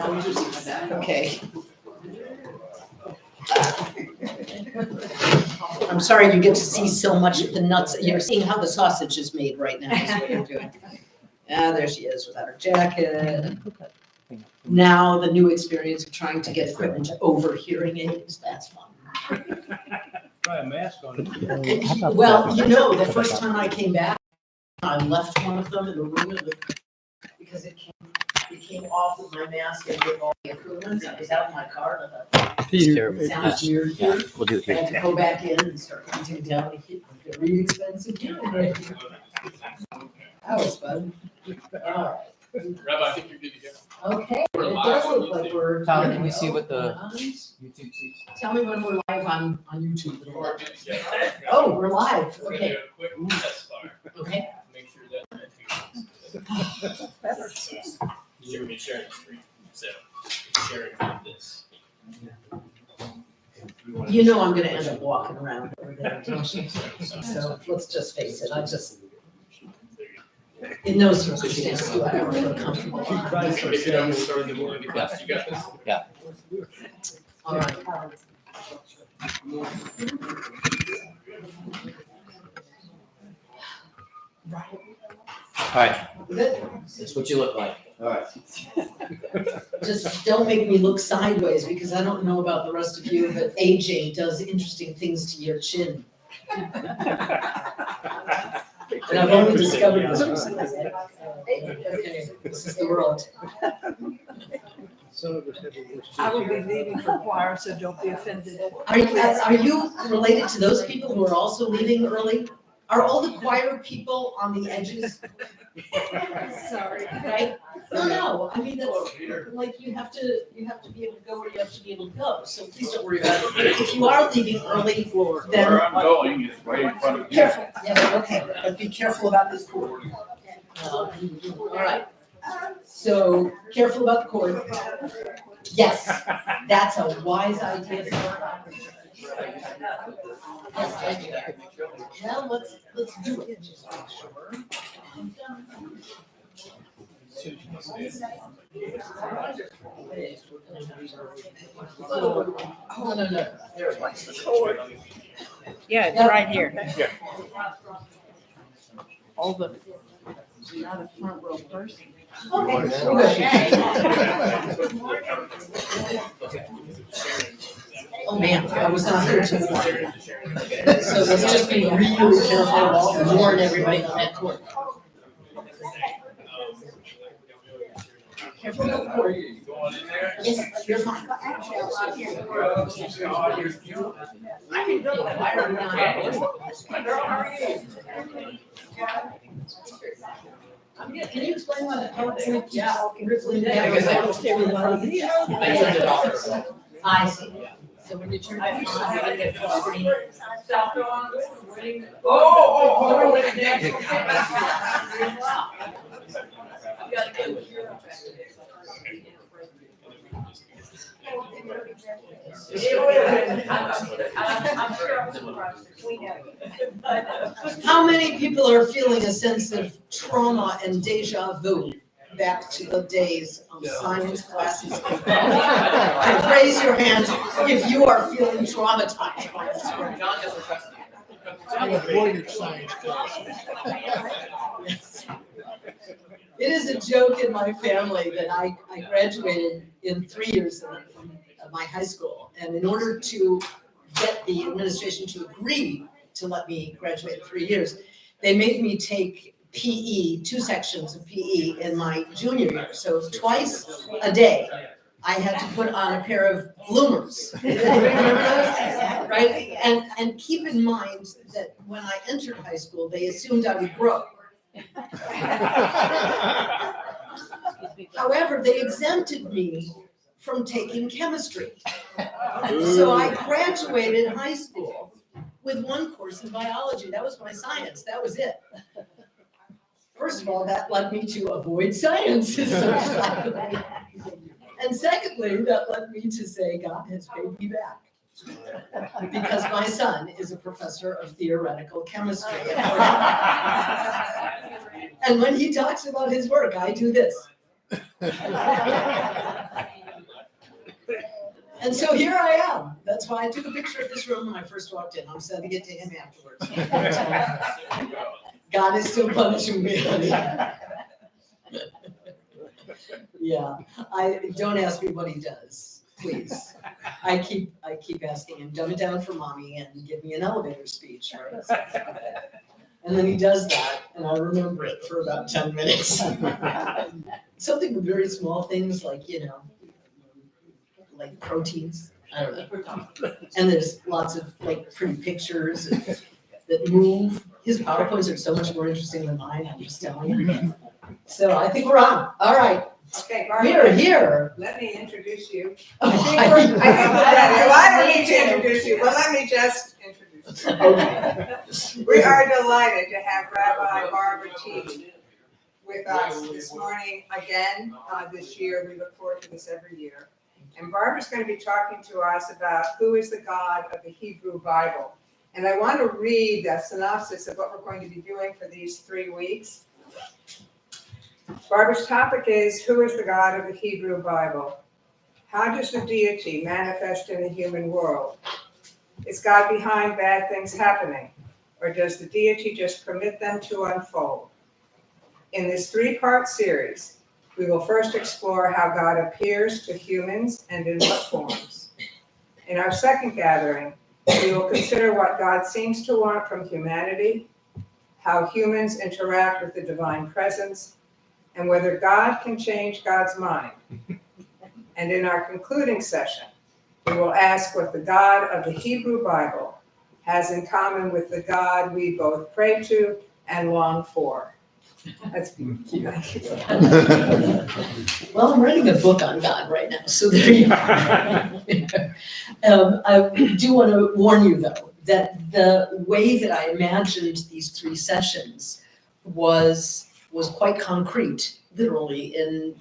Okay. I'm sorry you get to see so much of the nuts. You're seeing how the sausage is made right now, is what you're doing. Ah, there she is without her jacket. Now the new experience of trying to get equipment to over hearing aids, that's fun. Try a mask on. Well, you know, the first time I came back, I left one of them in the room because it came off with my mask and with all the improvements. I was out in my car and I thought, it sounds weird here. We'll do it I here. had to go back in and start hunting down the very expensive hearing aid. That was fun. All right. Rabbi, I think you're good to go. Okay, it does look like we're. Tyler, can we see what the YouTube YouTube sees? Tell me when we're live on YouTube. Oh, we're live, We're gonna okay, do a quick test fire. okay. Make sure that. You're gonna be sharing the screen, so sharing like this. You know I'm gonna end up walking around over there, don't you? So let's just face it, in no circumstance do I ever feel comfortable. If you don't start the morning class, you got this. Yeah. All right. All right, that's what you look like. All right. Just don't make me look sideways because I don't know about the rest of you, but aging does interesting things to your chin. And I've only discovered this recently. Okay, this is the world. I will be leaving for choir, so don't be offended. Are you related to those people who are also leaving early? Are all the choir people on the edges? Sorry. Right? No, I mean, that's like, you have to be able to go where you have to be able to go, so please don't worry about it. If you are leaving early, then. Where I'm going is right in front of you. Careful, yeah, okay, but be careful about this cord. All right, so careful about the cord. Yes, that's a wise idea. Yes, thank you. Well, let's do it. Just make sure. Oh, no. There it is. Yeah, it's right here. Yeah. All the, not a front row person. Oh, man, I was not here too long. So let's just be really careful to warn everybody on that court. Careful of the cord. Yes, you're fine. Can you explain why the PowerPoint keeps rippling down? I see. So when you turn it on, you get the screen. How many people are feeling a sense of trauma and deja vu back to the days of science classes? And raise your hand if you are feeling traumatized by this work. I avoided science classes. It is a joke in my family that I graduated in 3 years of my high school. And in order to get the administration to agree to let me graduate in 3 years, they made me take PE, 2 sections of PE in my junior year. So twice a day, I had to put on a pair of bloomers. Right? And keep in mind that when I entered high school, they assumed I would grow. However, they exempted me from taking chemistry. So I graduated high school with 1 course in biology. That was my science. That was it. First of all, that led me to avoid science. And secondly, that led me to say, God has paid me back. Because my son is a professor of theoretical chemistry. And when he talks about his work, I do this. And so here I am. That's why I took a picture of this room when I first walked in. I'm sending it to him afterwards. God is still punishing me, honey. Yeah, don't ask me what he does, please. I keep asking him, dumb it down for mommy and give me an elevator speech, right? And then he does that, and I remember it for about 10 minutes. Something with very small things like, like proteins, I don't know. And there's lots of like pretty pictures that move. His PowerPoints are so much more interesting than mine, I'm just telling you. So I think we're on. All right. Okay, We're Barbara, here. let me introduce you. Oh, I think we're ready. Well, I don't need to introduce you, but let me just introduce you. We are delighted to have Rabbi Barbara Thiede with us this morning again. This year, we look forward to this every year. And Barbara's going to be talking to us about who is the God of the Hebrew Bible. And I want to read a synopsis of what we're going to be doing for these 3 weeks. Barbara's topic is, who is the God of the Hebrew Bible? How does the deity manifest in the human world? Is God behind bad things happening? Or does the deity just permit them to unfold? In this 3-part series, we will first explore how God appears to humans and in what forms. In our second gathering, we will consider what God seems to want from humanity, how humans interact with the divine presence, and whether God can change God's mind. And in our concluding session, we will ask what the God of the Hebrew Bible has in common with the God we both pray to and long for. That's beautiful. Well, I'm writing a book on God right now, so there you go. I do want to warn you, though, that the way that I imagined these 3 sessions was quite concrete, literally,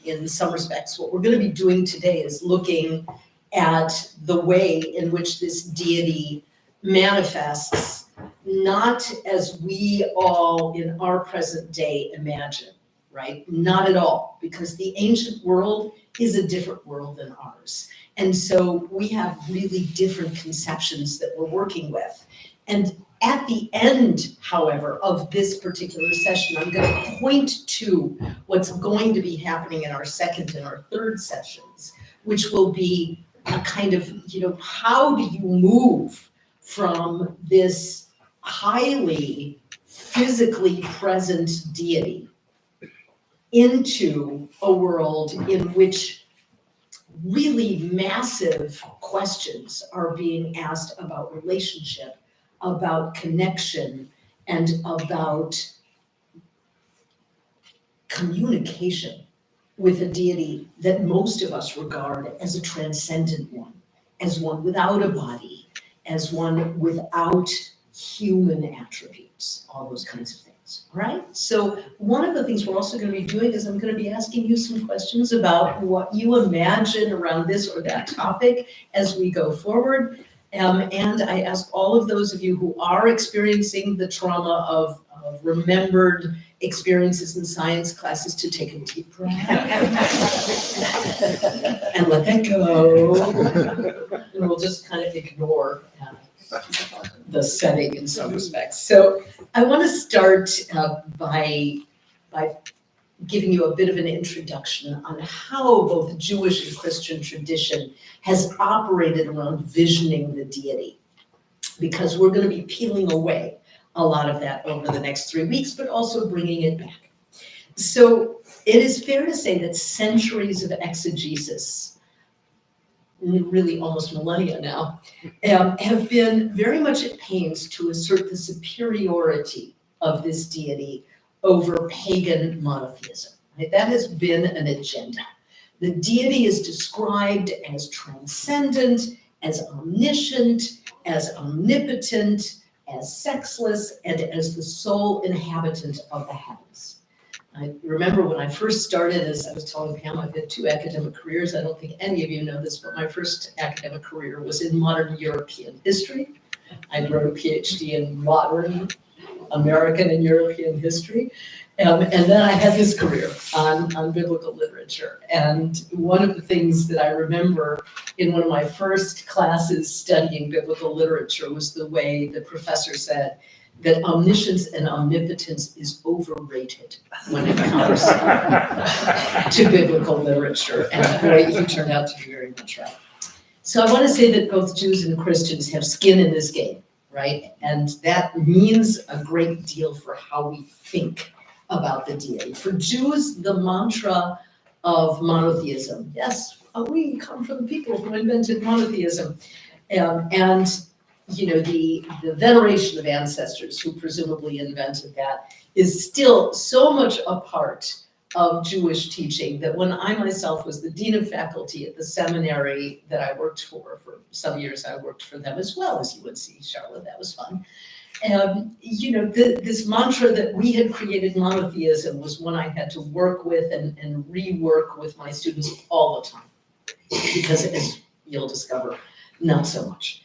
in some respects. What we're going to be doing today is looking at the way in which this deity manifests, not as we all in our present day imagine, right? Not at all, because the ancient world is a different world than ours. And so we have really different conceptions that we're working with. And at the end, however, of this particular session, I'm going to point to what's going to be happening in our second and our third sessions, which will be a kind of, how do you move from this highly physically present deity into a world in which really massive questions are being asked about relationship, about connection, and about communication with a deity that most of us regard as a transcendent one, as one without a body, as one without human attributes, all those kinds of things, right? So one of the things we're also going to be doing is I'm going to be asking you some questions about what you imagine around this or that topic as we go forward. And I ask all of those of you who are experiencing the trauma of remembered experiences in science classes to take a deep breath and let that go. And we'll just kind of ignore the setting in some respects. So I want to start by giving you a bit of an introduction on how both Jewish and Christian tradition has operated around visioning the deity, because we're going to be peeling away a lot of that over the next 3 weeks, but also bringing it back. So it is fair to say that centuries of exegesis, really almost millennia now, have been very much at pains to assert the superiority of this deity over pagan monotheism. Right? That has been an agenda. The deity is described as transcendent, as omniscient, as omnipotent, as sexless, and as the sole inhabitant of the heavens. I remember when I first started, as I was telling Pam, I've had 2 academic careers. I don't think any of you know this, but my first academic career was in modern European history. I wrote a PhD in modern American and European history. And then I had this career on biblical literature. And one of the things that I remember in one of my first classes studying biblical literature was the way the professor said that omniscience and omnipotence is overrated when it comes to biblical literature. And boy, he turned out to be very much right. So I want to say that both Jews and Christians have skin in this game, right? And that means a great deal for how we think about the deity. For Jews, the mantra of monotheism, yes, we come from the people who invented monotheism. And you know, the veneration of ancestors who presumably invented that is still so much a part of Jewish teaching that when I myself was the dean of faculty at the seminary that I worked for some years, I worked for them as well as UNC Charlotte. That was fun. You know, this mantra that we had created monotheism was one I had to work with and rework with my students all the time, because as you'll discover, not so much.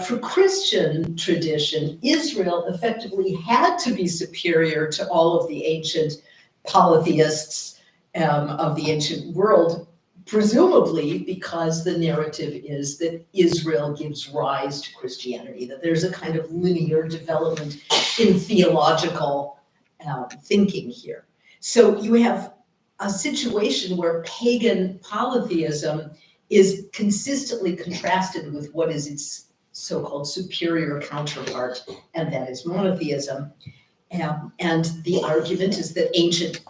For Christian tradition, Israel effectively had to be superior to all of the ancient polytheists of the ancient world, presumably because the narrative is that Israel gives rise to Christianity, that there's a kind of linear development in theological thinking here. So you have a situation where pagan polytheism is consistently contrasted with what is its so-called superior counterpart, and that is monotheism. And the argument is that ancient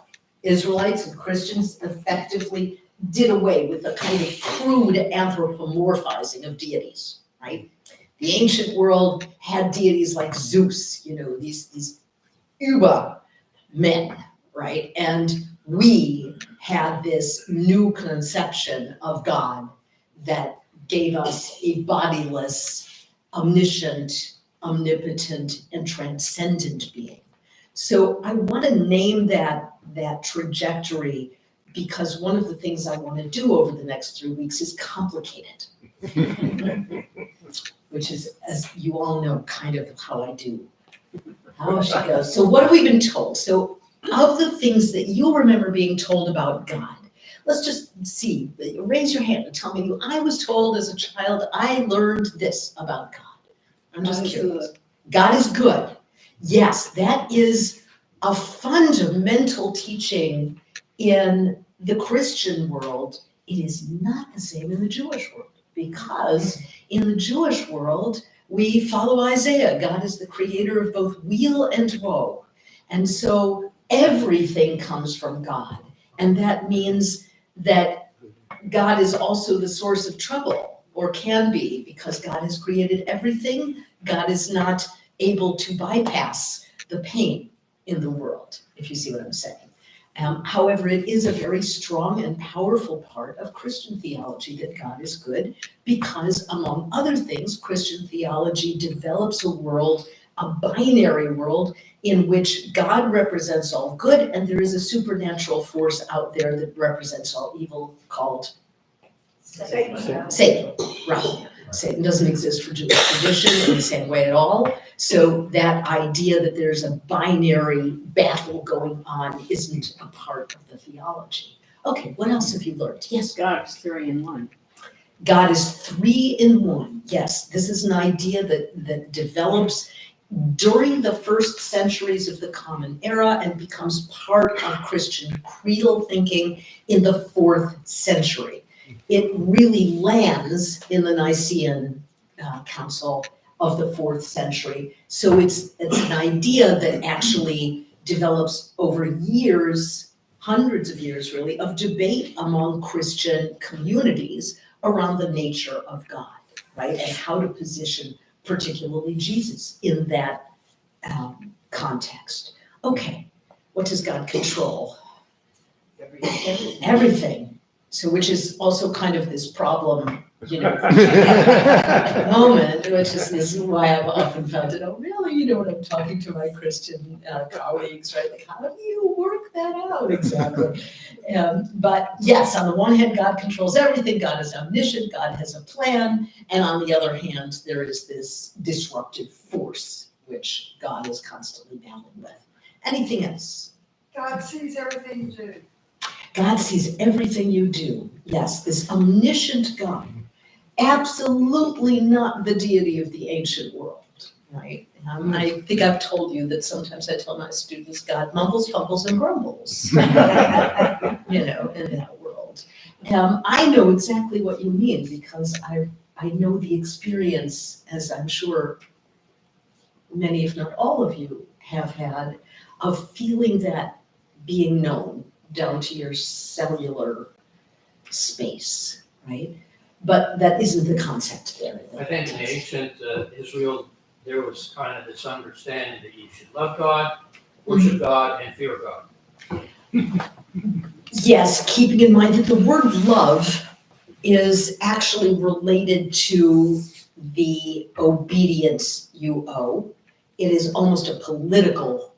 Israelites and Christians effectively did away with a kind of crude anthropomorphizing of deities, right? The ancient world had deities like Zeus, you know, these Uber men, right? And we had this new conception of God that gave us a bodiless, omniscient, omnipotent, and transcendent being. So I want to name that trajectory because one of the things I want to do over the next 3 weeks is complicate it, which is, as you all know, kind of how I do. How she goes. So what have we been told? So of the things that you'll remember being told about God, let's just see, raise your hand and tell me, I was told as a child, I learned this about God. I'm just curious. God is good. Yes, that is a fundamental teaching in the Christian world. It is not the same in the Jewish world, because in the Jewish world, we follow Isaiah. God is the creator of both weal and woe. And so everything comes from God. And that means that God is also the source of trouble, or can be, because God has created everything. God is not able to bypass the pain in the world, if you see what I'm saying. However, it is a very strong and powerful part of Christian theology that God is good, because among other things, Christian theology develops a world, a binary world, in which God represents all good and there is a supernatural force out there that represents all evil, called Satan, right. Satan doesn't exist for Jewish tradition in the same way at all. So that idea that there's a binary battle going on isn't a part of the theology. Okay, what else have you learned? Yes? God is 3 in 1. God is 3 in 1. Yes, this is an idea that develops during the first centuries of the Common Era and becomes part of Christian creedal thinking in the 4th century. It really lands in the Nicene Council of the 4th century. So it's an idea that actually develops over years, hundreds of years really, of debate among Christian communities around the nature of God, right? And how to position particularly Jesus in that context. Okay, what does God control? Everything. So which is also kind of this problem, you know, moment, which is this why I've often felt it, oh really, you know, when I'm talking to my Christian colleagues, right? Like, how do you work that out exactly? But yes, on the one hand, God controls everything, God is omniscient, God has a plan, and on the other hand, there is this disruptive force, which God is constantly battling with. Anything else? God sees everything you do. God sees everything you do. Yes, this omniscient God. Absolutely not the deity of the ancient world, right? I think I've told you that sometimes I tell my students God mumbles, fumbles, and grumbles, in that world. I know exactly what you mean because I know the experience, as I'm sure many, if not all of you have had, of feeling that being known down to your cellular space, right? But that isn't the concept there. I think in ancient Israel, there was kind of this understanding that you should love God, worship God, and fear God. Yes, keeping in mind that the word love is actually related to the obedience you owe. It is almost a political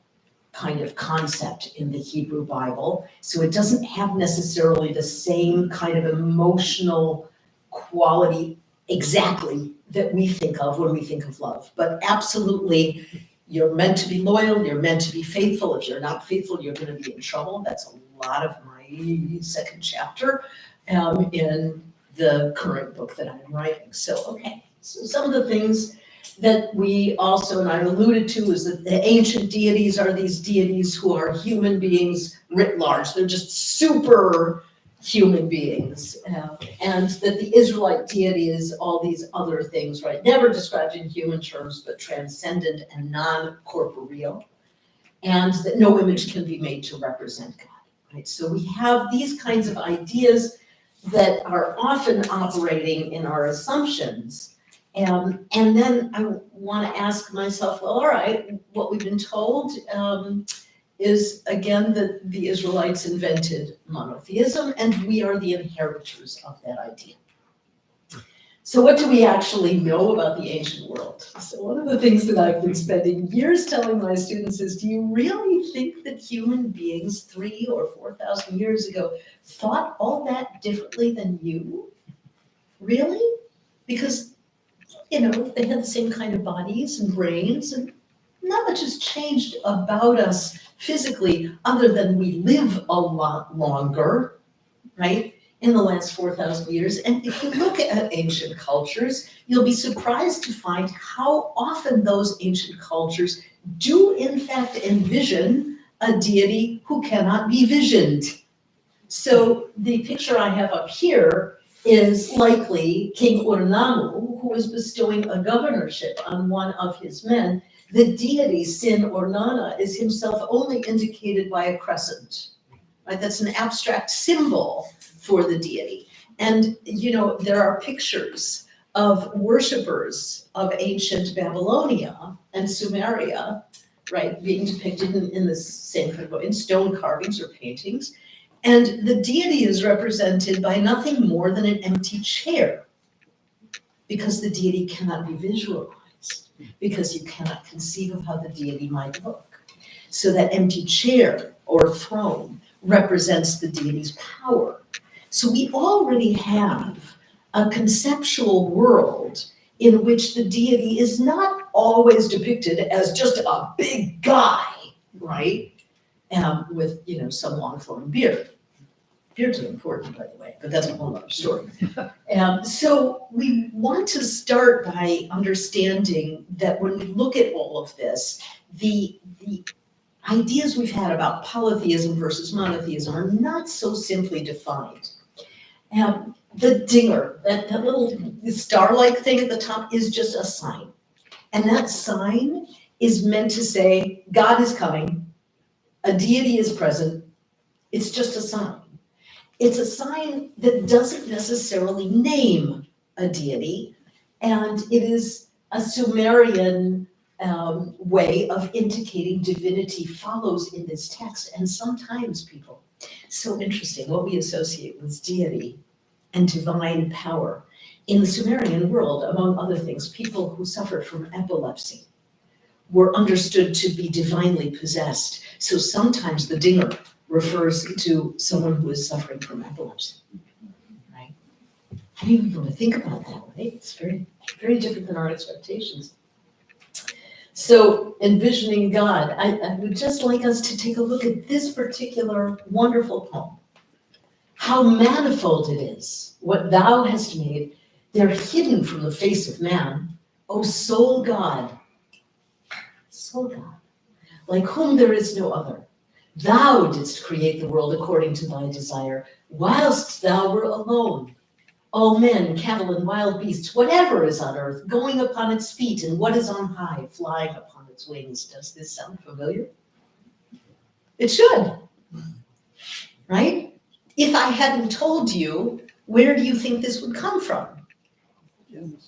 kind of concept in the Hebrew Bible. So it doesn't have necessarily the same kind of emotional quality exactly that we think of when we think of love. But absolutely, you're meant to be loyal, you're meant to be faithful. If you're not faithful, you're going to be in trouble. That's a lot of my second chapter in the current book that I'm writing. So, okay, so some of the things that we also, and I alluded to, is that the ancient deities are these deities who are human beings writ large. They're just super human beings. And that the Israelite deity is all these other things, right? Never described in human terms, but transcendent and non-corporeal. And that no image can be made to represent God, right? So we have these kinds of ideas that are often operating in our assumptions. And then I want to ask myself, well, all right, what we've been told is, again, that the Israelites invented monotheism, and we are the inheritors of that idea. So what do we actually know about the ancient world? So one of the things that I've been spending years telling my students is, do you really think that human beings 3,000 or 4,000 years ago thought all that differently than you? Really? Because, they had the same kind of bodies and brains, and not much has changed about us physically other than we live a lot longer, right, in the last 4,000 years. And if you look at ancient cultures, you'll be surprised to find how often those ancient cultures do in fact envision a deity who cannot be visioned. So the picture I have up here is likely King Urnamu, who is bestowing a governorship on one of his men. The deity Sin Ornana is himself only indicated by a crescent, right? That's an abstract symbol for the deity. And, there are pictures of worshipers of ancient Babylonia and Sumeria, right, being depicted in the same kind of way, in stone carvings or paintings. And the deity is represented by nothing more than an empty chair, because the deity cannot be visualized, because you cannot conceive of how the deity might look. So that empty chair or throne represents the deity's power. So we already have a conceptual world in which the deity is not always depicted as just a big guy, right? With, some long flowing beard. Beards are important, by the way, but that's a whole other story. So we want to start by understanding that when we look at all of this, the ideas we've had about polytheism versus monotheism are not so simply defined. The dinger, that little star-like thing at the top, is just a sign. And that sign is meant to say, God is coming, a deity is present, it's just a sign. It's a sign that doesn't necessarily name a deity, and it is a Sumerian way of indicating divinity follows in this text. And sometimes people, so interesting, what we associate with deity and divine power. In the Sumerian world, among other things, people who suffered from epilepsy were understood to be divinely possessed. So sometimes the dinger refers to someone who is suffering from epilepsy, right? I didn't even want to think about that, right? It's very, very different than our expectations. So envisioning God, I would just like us to take a look at this particular wonderful poem. How manifold it is, what thou hast made, they're hidden from the face of man. O sole God, sole God, like whom there is no other. Thou didst create the world according to thy desire, whilst thou were alone. All men, cattle, and wild beasts, whatever is on earth, going upon its feet, and what is on high, flying upon its wings. Does this sound familiar? It should, right? If I hadn't told you, where do you think this would come from?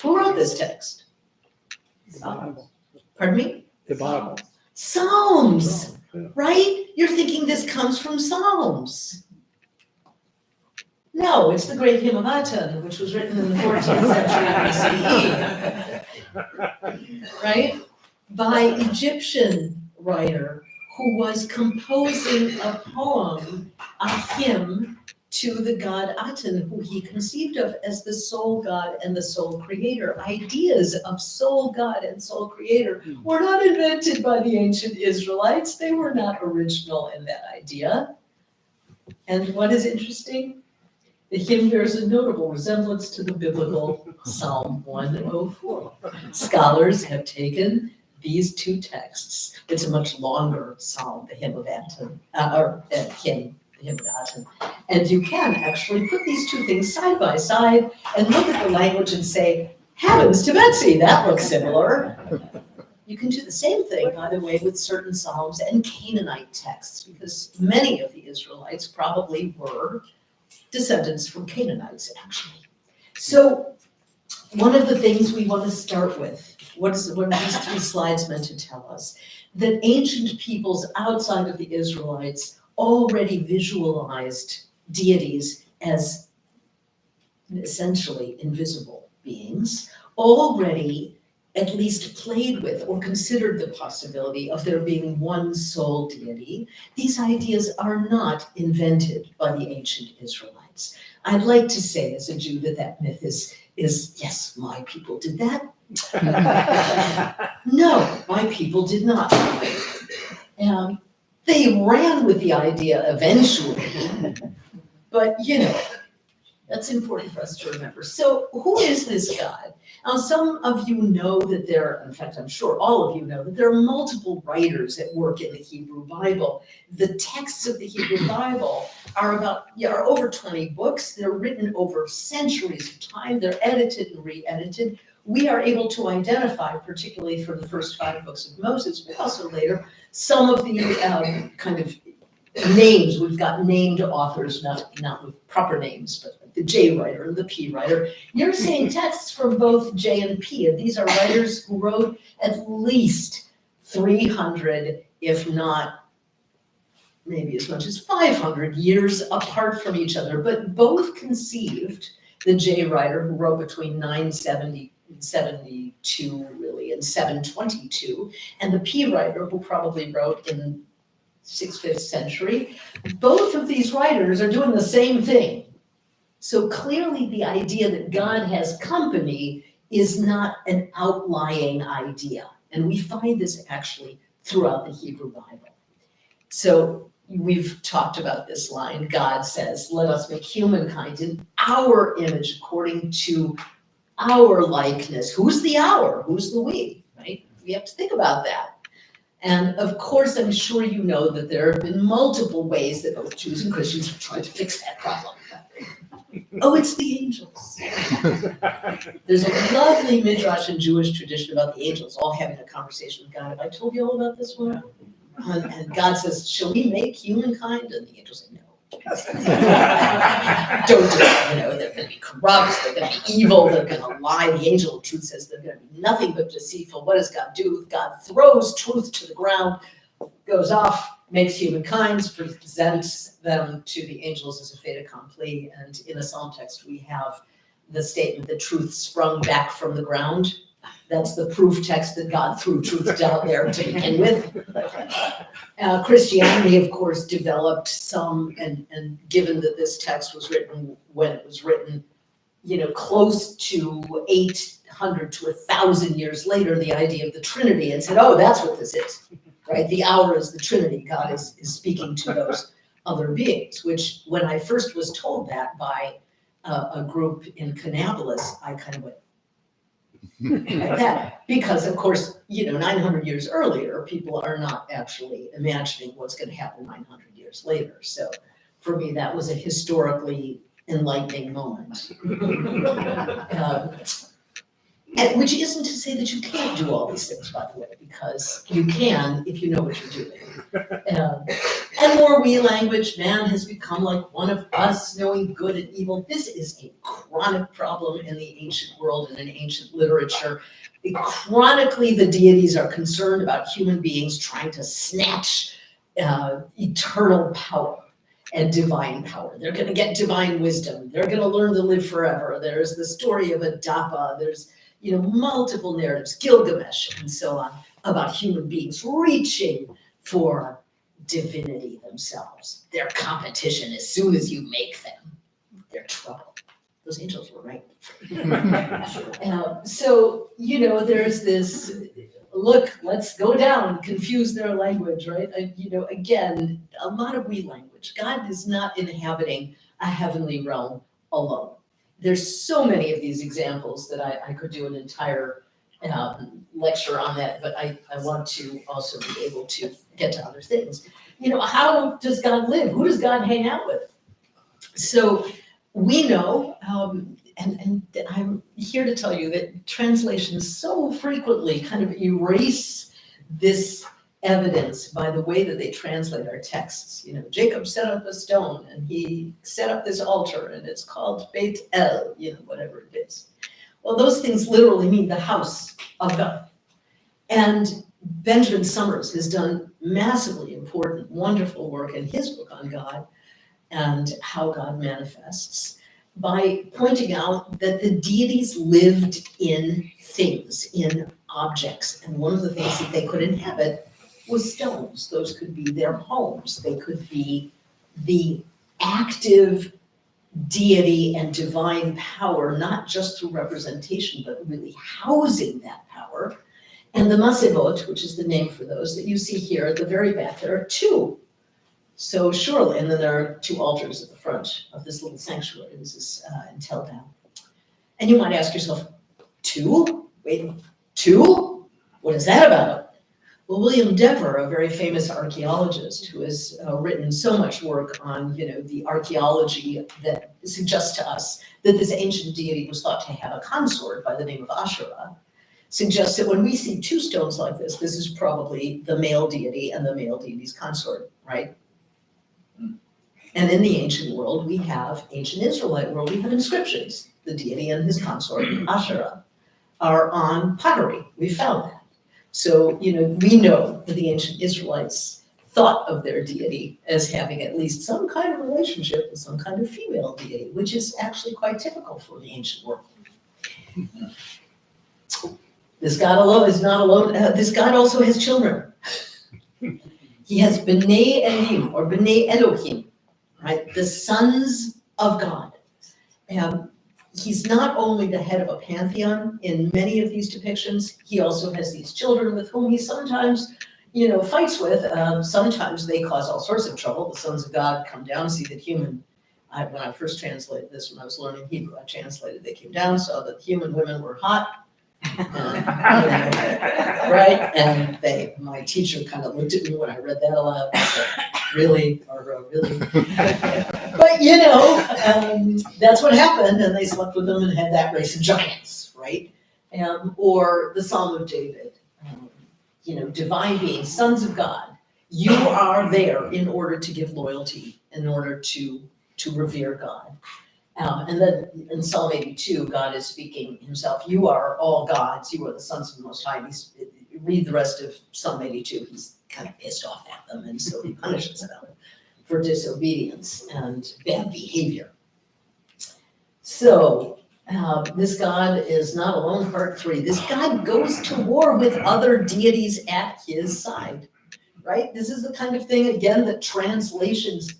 Who wrote this text? The Bible. Pardon me? The Bible. Psalms, right? You're thinking this comes from Psalms. No, it's the great hymn of Aten, which was written in the 14th century BCE, right? By Egyptian writer who was composing a poem, a hymn to the god Aten, who he conceived of as the sole god and the sole creator. Ideas of sole god and sole creator were not invented by the ancient Israelites. They were not original in that idea. And what is interesting? The hymn bears a notable resemblance to the biblical Psalm 104. Scholars have taken these two texts. It's a much longer psalm, the hymn of Aten, the hymn of Aten. And you can actually put these two things side by side and look at the language and say, heavens to Betsy, that looks similar. You can do the same thing, by the way, with certain psalms and Canaanite texts, because many of the Israelites probably were descendants from Canaanites, actually. So one of the things we want to start with, what are these three slides meant to tell us? That ancient peoples outside of the Israelites already visualized deities as essentially invisible beings, already at least played with or considered the possibility of there being one sole deity. These ideas are not invented by the ancient Israelites. I'd like to say as a Jew that myth is yes, my people did that. No, my people did not. They ran with the idea eventually, but that's important for us to remember. So who is this God? Now, some of you know that in fact, I'm sure all of you know that there are multiple writers at work in the Hebrew Bible. The texts of the Hebrew Bible are over 20 books. They're written over centuries of time. They're edited and re-edited. We are able to identify, particularly from the first 5 books of Moses, but also later, some of the kind of names. We've got named authors, not with proper names, but the J writer and the P writer. You're seeing texts from both J and P, and these are writers who wrote at least 300, if not maybe as much as 500 years apart from each other, but both conceived, the J writer who wrote between 972 really and 722, and the P writer who probably wrote in 6th, 5th century, both of these writers are doing the same thing. So clearly the idea that God has company is not an outlying idea. And we find this actually throughout the Hebrew Bible. So we've talked about this line. God says, let us make humankind in our image according to our likeness. Who's the our? Who's the we? Right? We have to think about that. And of course, I'm sure you know that there have been multiple ways that both Jews and Christians have tried to fix that problem. Oh, it's the angels. There's a lovely Midrash in Jewish tradition about the angels all having a conversation with God. Have I told you all about this one? And God says, shall we make humankind? And the angels say, no. Don't do it. They're going to be corrupt, they're going to be evil, they're going to lie. The angel of truth says they're going to be nothing but deceitful. What does God do? God throws truth to the ground, goes off, makes humankind, presents them to the angels as a fait accompli. And in a psalm text, we have the statement that truth sprung back from the ground. That's the proof text that God threw truth down there to begin with. Christianity, of course, developed some, and given that this text was written when it was written, close to 800 to 1,000 years later, the idea of the Trinity and said, oh, that's what this is, right? The hour is the Trinity. God is speaking to those other beings, which when I first was told that by a group in Kannapolis, I kind of went like that. Because of course, 900 years earlier, people are not actually imagining what's going to happen 900 years later. So for me, that was a historically enlightening moment. And which isn't to say that you can't do all these things, by the way, because you can if you know what you're doing. And more we language, man has become like one of us, knowing good and evil. This is a chronic problem in the ancient world and in ancient literature. Chronically, the deities are concerned about human beings trying to snatch eternal power and divine power. They're going to get divine wisdom. They're going to learn to live forever. There's the story of Adapa. There's multiple narratives, Gilgamesh and so on, about human beings reaching for divinity themselves. Their competition, as soon as you make them, they're trouble. Those angels were right. So, there's this, look, let's go down, confuse their language, right? Again, a lot of we language. God is not inhabiting a heavenly realm alone. There's so many of these examples that I could do an entire lecture on that, but I want to also be able to get to other things. How does God live? Who does God hang out with? So we know, and I'm here to tell you that translations so frequently kind of erase this evidence by the way that they translate our texts. Jacob set up a stone and he set up this altar and it's called Beit El, whatever it is. Well, those things literally mean the house of God. And Benjamin Summers has done massively important, wonderful work in his book on God and how God manifests by pointing out that the deities lived in things, in objects. And one of the things that they could inhabit was stones. Those could be their homes. They could be the active deity and divine power, not just through representation, but really housing that power. And the masebot, which is the name for those that you see here at the very back, there are two. So surely, and then there are two altars at the front of this little sanctuary. This is in Tel Dan. And you might ask yourself, two? Wait, two? What is that about? Well, William Dever, a very famous archaeologist who has written so much work on, the archaeology that suggests to us that this ancient deity was thought to have a consort by the name of Asherah, suggests that when we see two stones like this is probably the male deity and the male deity's consort, right? And in the ancient world, ancient Israelite world, we have inscriptions. The deity and his consort, Asherah, are on pottery. We found that. So, we know that the ancient Israelites thought of their deity as having at least some kind of relationship with some kind of female deity, which is actually quite typical for the ancient world. This God alone is not alone. This God also has children. He has B'nai Elohim, or B'nai Elohim, right? The sons of God. He's not only the head of a pantheon in many of these depictions, he also has these children with whom he sometimes, fights with. Sometimes they cause all sorts of trouble. The sons of God come down, see that when I first translated this, when I was learning Hebrew, they came down, saw that human women were hot. Right? And my teacher kind of looked at me when I read that aloud and said, really? Barbara, really? But that's what happened, and they slept with them and had that race of giants, right? Or the Psalm of David, divine beings, sons of God. You are there in order to give loyalty, in order to revere God. And then in Psalm 82, God is speaking himself. You are all gods. You are the sons of the Most High. Read the rest of Psalm 82. He's kind of pissed off at them, and so he punishes them for disobedience and bad behavior. So this God is not alone, part 3. This God goes to war with other deities at his side, right? This is the kind of thing, again, that translations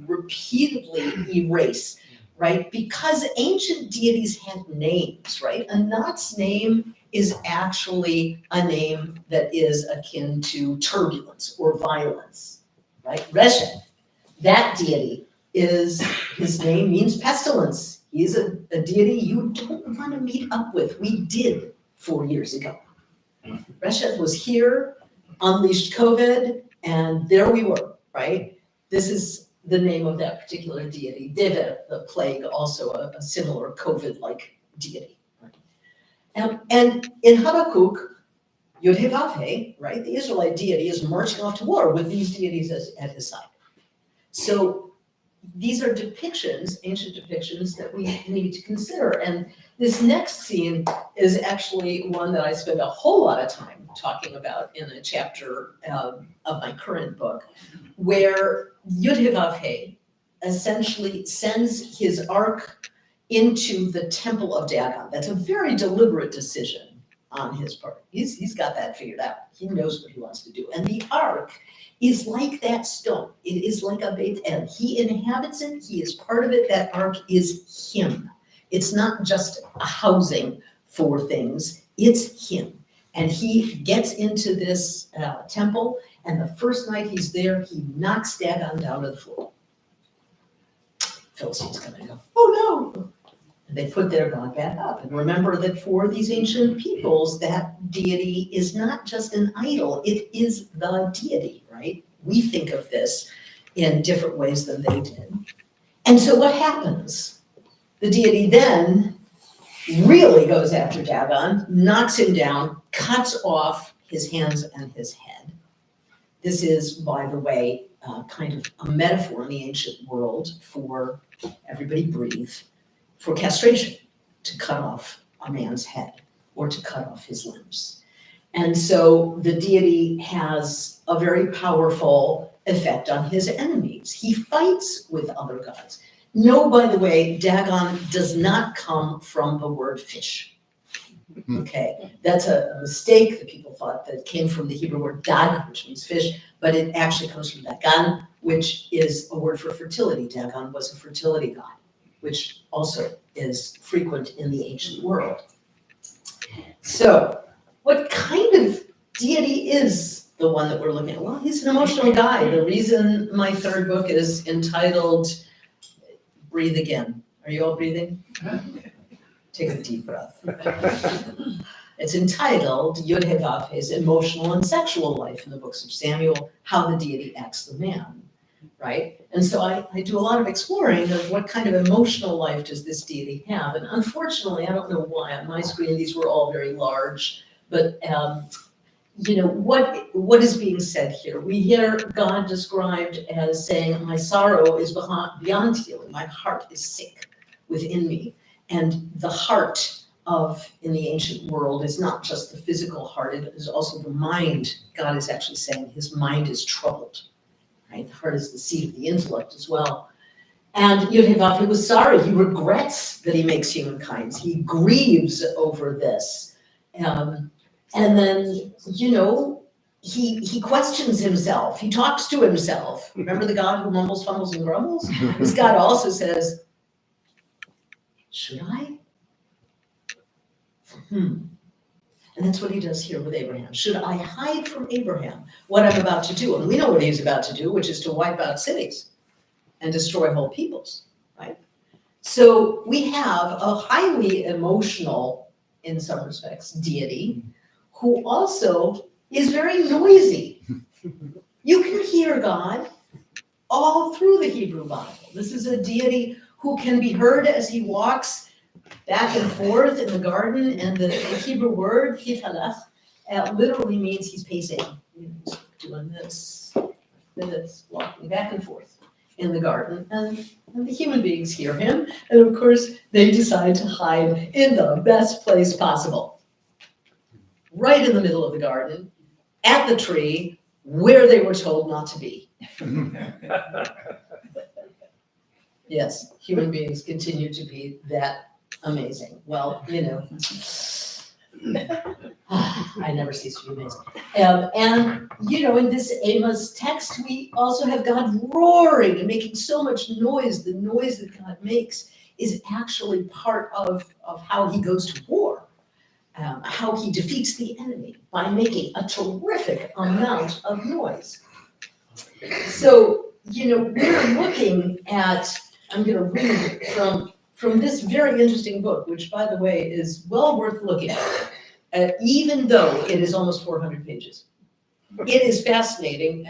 repeatedly erase. right? Because ancient deities had names, right? Anat's name is actually a name that is akin to turbulence or violence, right? Reshet, that deity his name means pestilence. He's a deity you don't want to meet up with. We did 4 years ago. Reshet was here, unleashed COVID, and there we were, right? This is the name of that particular deity. Thiede, the plague, also a similar COVID-like deity. And in Habakkuk, Yod-Heh-Vav-Heh, right, the Israelite deity is marching off to war with these deities at his side. So these are depictions, ancient depictions that we need to consider. And this next scene is actually one that I spend a whole lot of time talking about in a chapter of my current book, where Yod-Heh-Vav-Heh essentially sends his ark into the temple of Dagon. That's a very deliberate decision on his part. He's got that figured out. He knows what he wants to do. And the ark is like that stone. It is like a Beit El. He inhabits it. He is part of it. That ark is him. It's not just a housing for things. It's him. And he gets into this temple, and the first night he's there, he knocks Dagon down to the floor. Philistine's gonna go, oh no! And they put their God back up. And remember that for these ancient peoples, that deity is not just an idol, it is the deity, right? We think of this in different ways than they did. And so what happens? The deity then really goes after Dagon, knocks him down, cuts off his hands and his head. This is, by the way, kind of a metaphor in the ancient world for everybody breathe, for castration, to cut off a man's head or to cut off his limbs. And so the deity has a very powerful effect on his enemies. He fights with other gods. No, by the way, Dagon does not come from the word fish. Okay, that's a mistake that people thought that came from the Hebrew word dag, which means fish, but it actually comes from Dagan, which is a word for fertility. Dagon was a fertility god, which also is frequent in the ancient world. So, what kind of deity is the one that we're looking at? Well, he's an emotional guy. The reason my third book is entitled Breathe Again. Are you all breathing? Take a deep breath. It's entitled Yod-Heh-Vav-Heh's Emotional and Sexual Life in the books of Samuel, How the Deity Acts the Man, right? And so I do a lot of exploring of what kind of emotional life does this deity have. And unfortunately, I don't know why, on my screen, these were all very large, but you know, what is being said here? We hear God described as saying, my sorrow is beyond healing. My heart is sick within me. And the heart in the ancient world is not just the physical heart, it is also the mind. God is actually saying his mind is troubled, right? The heart is the seat of the intellect as well. And Yod-Heh-Vav-Heh was sorry. He regrets that he makes humankind. He grieves over this. And then, you know, he questions himself. He talks to himself. Remember the God who mumbles, fumbles, and grumbles? This God also says, should I? And that's what he does here with Abraham. Should I hide from Abraham what I'm about to do? And we know what he's about to do, which is to wipe out cities and destroy whole peoples, right? So we have a highly emotional, in some respects, deity who also is very noisy. You can hear God all through the Hebrew Bible. This is a deity who can be heard as he walks back and forth in the garden, and the Hebrew word, Thiede, literally means he's pacing. He's doing this, walking back and forth in the garden, and the human beings hear him, and of course, they decide to hide in the best place possible. Right in the middle of the garden, at the tree, where they were told not to be. Yes, human beings continue to be that amazing. Well, you know, I never cease to be amazing. And, you know, in this Amos text, we also have God roaring and making so much noise. The noise that God makes is actually part of how he goes to war, how he defeats the enemy by making a terrific amount of noise. So, we're looking at, I'm gonna read from this very interesting book, which by the way is well worth looking at, even though it is almost 400 pages. It is fascinating.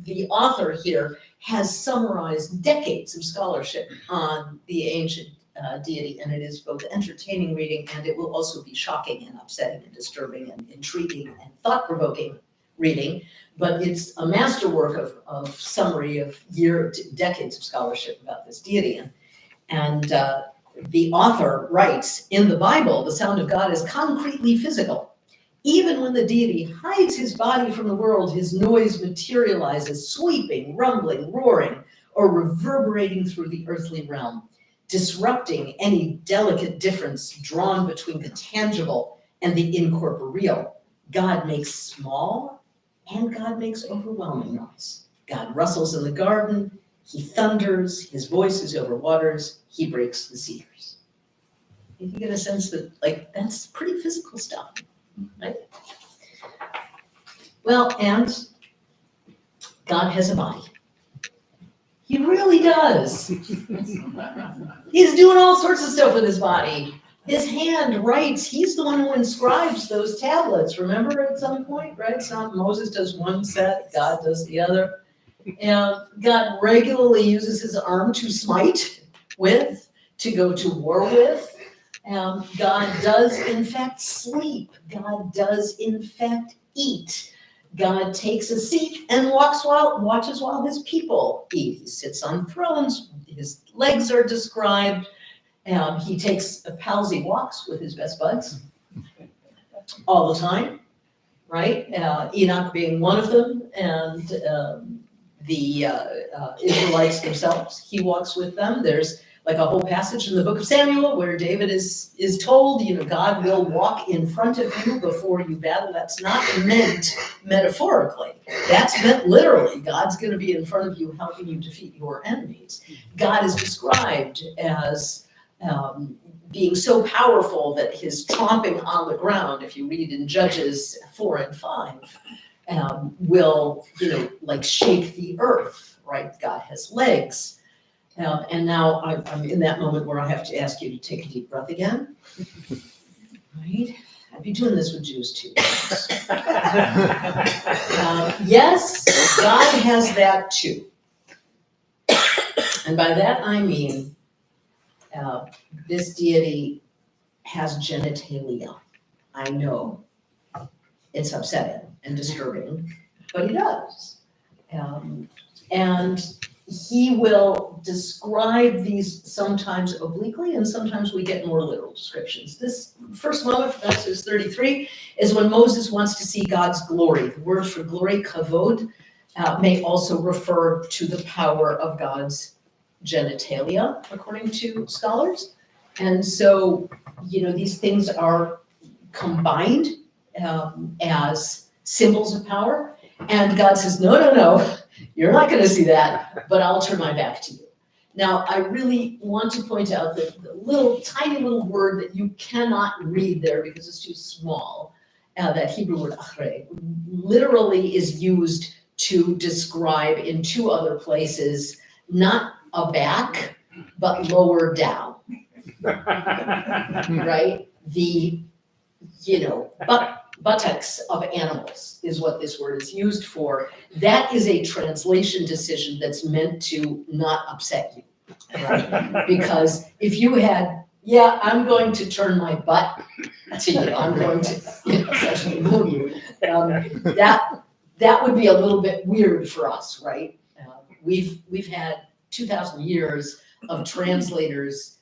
The author here has summarized decades of scholarship on the ancient deity, and it is both entertaining reading, and it will also be shocking and upsetting and disturbing and intriguing and thought-provoking reading. But it's a masterwork of summary of decades of scholarship about this deity. And the author writes, in the Bible, the sound of God is concretely physical. Even when the deity hides his body from the world, his noise materializes, sweeping, rumbling, roaring, or reverberating through the earthly realm, disrupting any delicate difference drawn between the tangible and the incorporeal. God makes small and God makes overwhelming noise. God rustles in the garden, he thunders, his voice is over waters, he breaks the cedars. You get a sense that, that's pretty physical stuff, right? Well, and God has a body. He really does. He's doing all sorts of stuff with his body. His hand writes, he's the one who inscribes those tablets, remember at some point, right? So Moses does one set, God does the other. And God regularly uses his arm to smite with, to go to war with. God does in fact sleep. God does in fact eat. God takes a seat and watches while his people eat. He sits on thrones, his legs are described. He takes palsy walks with his best buds all the time, right? Enoch being one of them, and the Israelites themselves, he walks with them. There's like a whole passage in the book of Samuel where David is told, God will walk in front of you before you battle. That's not meant metaphorically. That's meant literally. God's going to be in front of you helping you defeat your enemies. God is described as being so powerful that his tromping on the ground, if you read in Judges 4 and 5, will, shake the earth, right? God has legs. And now I'm in that moment where I have to ask you to take a deep breath again. Right? I'd be doing this with Jews too. Yes, God has that too. And by that I mean, this deity has genitalia. I know it's upsetting and disturbing, but he does. And he will describe these sometimes obliquely, and sometimes we get more literal descriptions. This first moment from Exodus 33 is when Moses wants to see God's glory. The word for glory, kavod, may also refer to the power of God's genitalia, according to scholars. And so, these things are combined as symbols of power. And God says, no, you're not going to see that, but I'll turn my back to you. Now, I really want to point out that the tiny little word that you cannot read there because it's too small, that Hebrew word achre, literally is used to describe in two other places, not a back, but lower down. Right? The, buttocks of animals is what this word is used for. That is a translation decision that's meant to not upset you, right? Because if you had, I'm going to turn my butt to you, I'm going to essentially move you, that would be a little bit weird for us, right? We've had 2,000 years of translators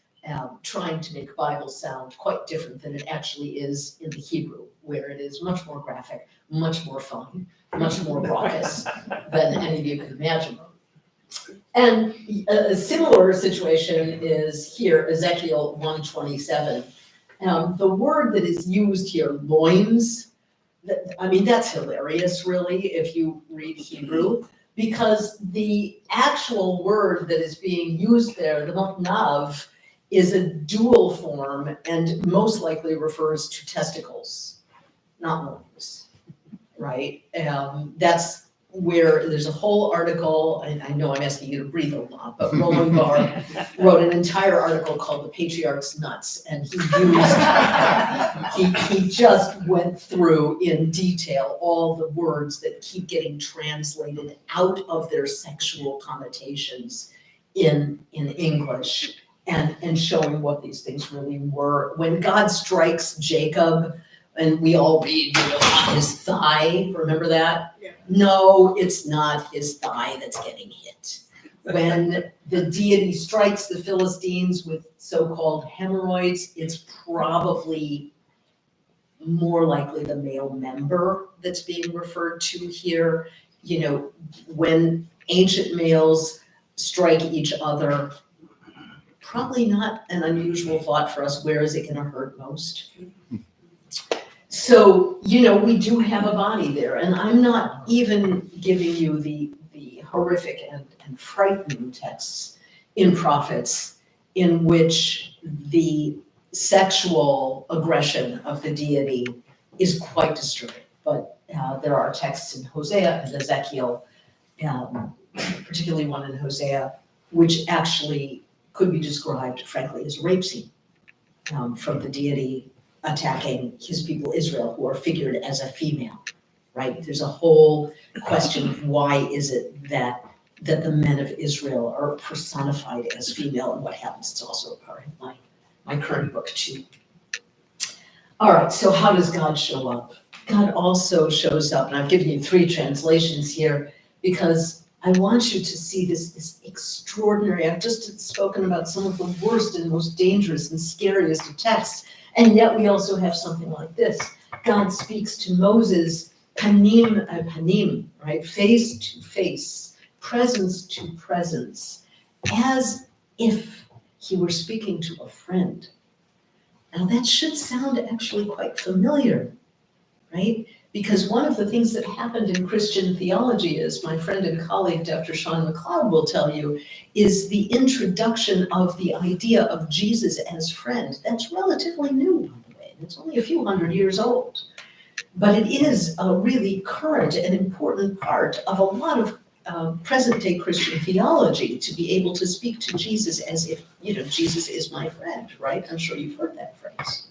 trying to make Bible sound quite different than it actually is in the Hebrew, where it is much more graphic, much more fun, much more raucous than any of you could imagine. And a similar situation is here, Ezekiel 1:27. The word that is used here, loins, that's hilarious, really, if you read Hebrew, because the actual word that is being used there, the motnav, is a dual form and most likely refers to testicles, not lungs, right? That's where there's a whole article, and I know I'm asking you to breathe a lot, but Roland Barr wrote an entire article called The Patriarch's Nuts, and he just went through in detail all the words that keep getting translated out of their sexual connotations in English, and showing what these things really were. When God strikes Jacob, and we all read, on his thigh, remember that? Yeah. No, it's not his thigh that's getting hit. When the deity strikes the Philistines with so-called hemorrhoids, it's probably more likely the male member that's being referred to here. You know, when ancient males strike each other, probably not an unusual thought for us, where is it gonna hurt most? So, you know, we do have a body there, and I'm not even giving you the horrific and frightening texts in prophets in which the sexual aggression of the deity is quite disturbing. But there are texts in Hosea and Ezekiel, particularly one in Hosea, which actually could be described, frankly, as a rape scene from the deity attacking his people Israel, who are figured as a female, right? There's a whole question of why is it that the men of Israel are personified as female, and what happens. It's also a part of my current book too. All right, so how does God show up? God also shows up, and I've given you 3 translations here because I want you to see this extraordinary, I've just spoken about some of the worst and most dangerous and scariest of texts, and yet we also have something like this. God speaks to Moses, panim, panim, right? Face to face, presence to presence, as if he were speaking to a friend. Now that should sound actually quite familiar, right? Because one of the things that happened in Christian theology is, my friend and colleague, Dr. Sean McLeod will tell you, is the introduction of the idea of Jesus as friend. That's relatively new, by the way. It's only a few hundred years old. But it is a really current and important part of a lot of present-day Christian theology, to be able to speak to Jesus as if, you know, Jesus is my friend, right? I'm sure you've heard that phrase.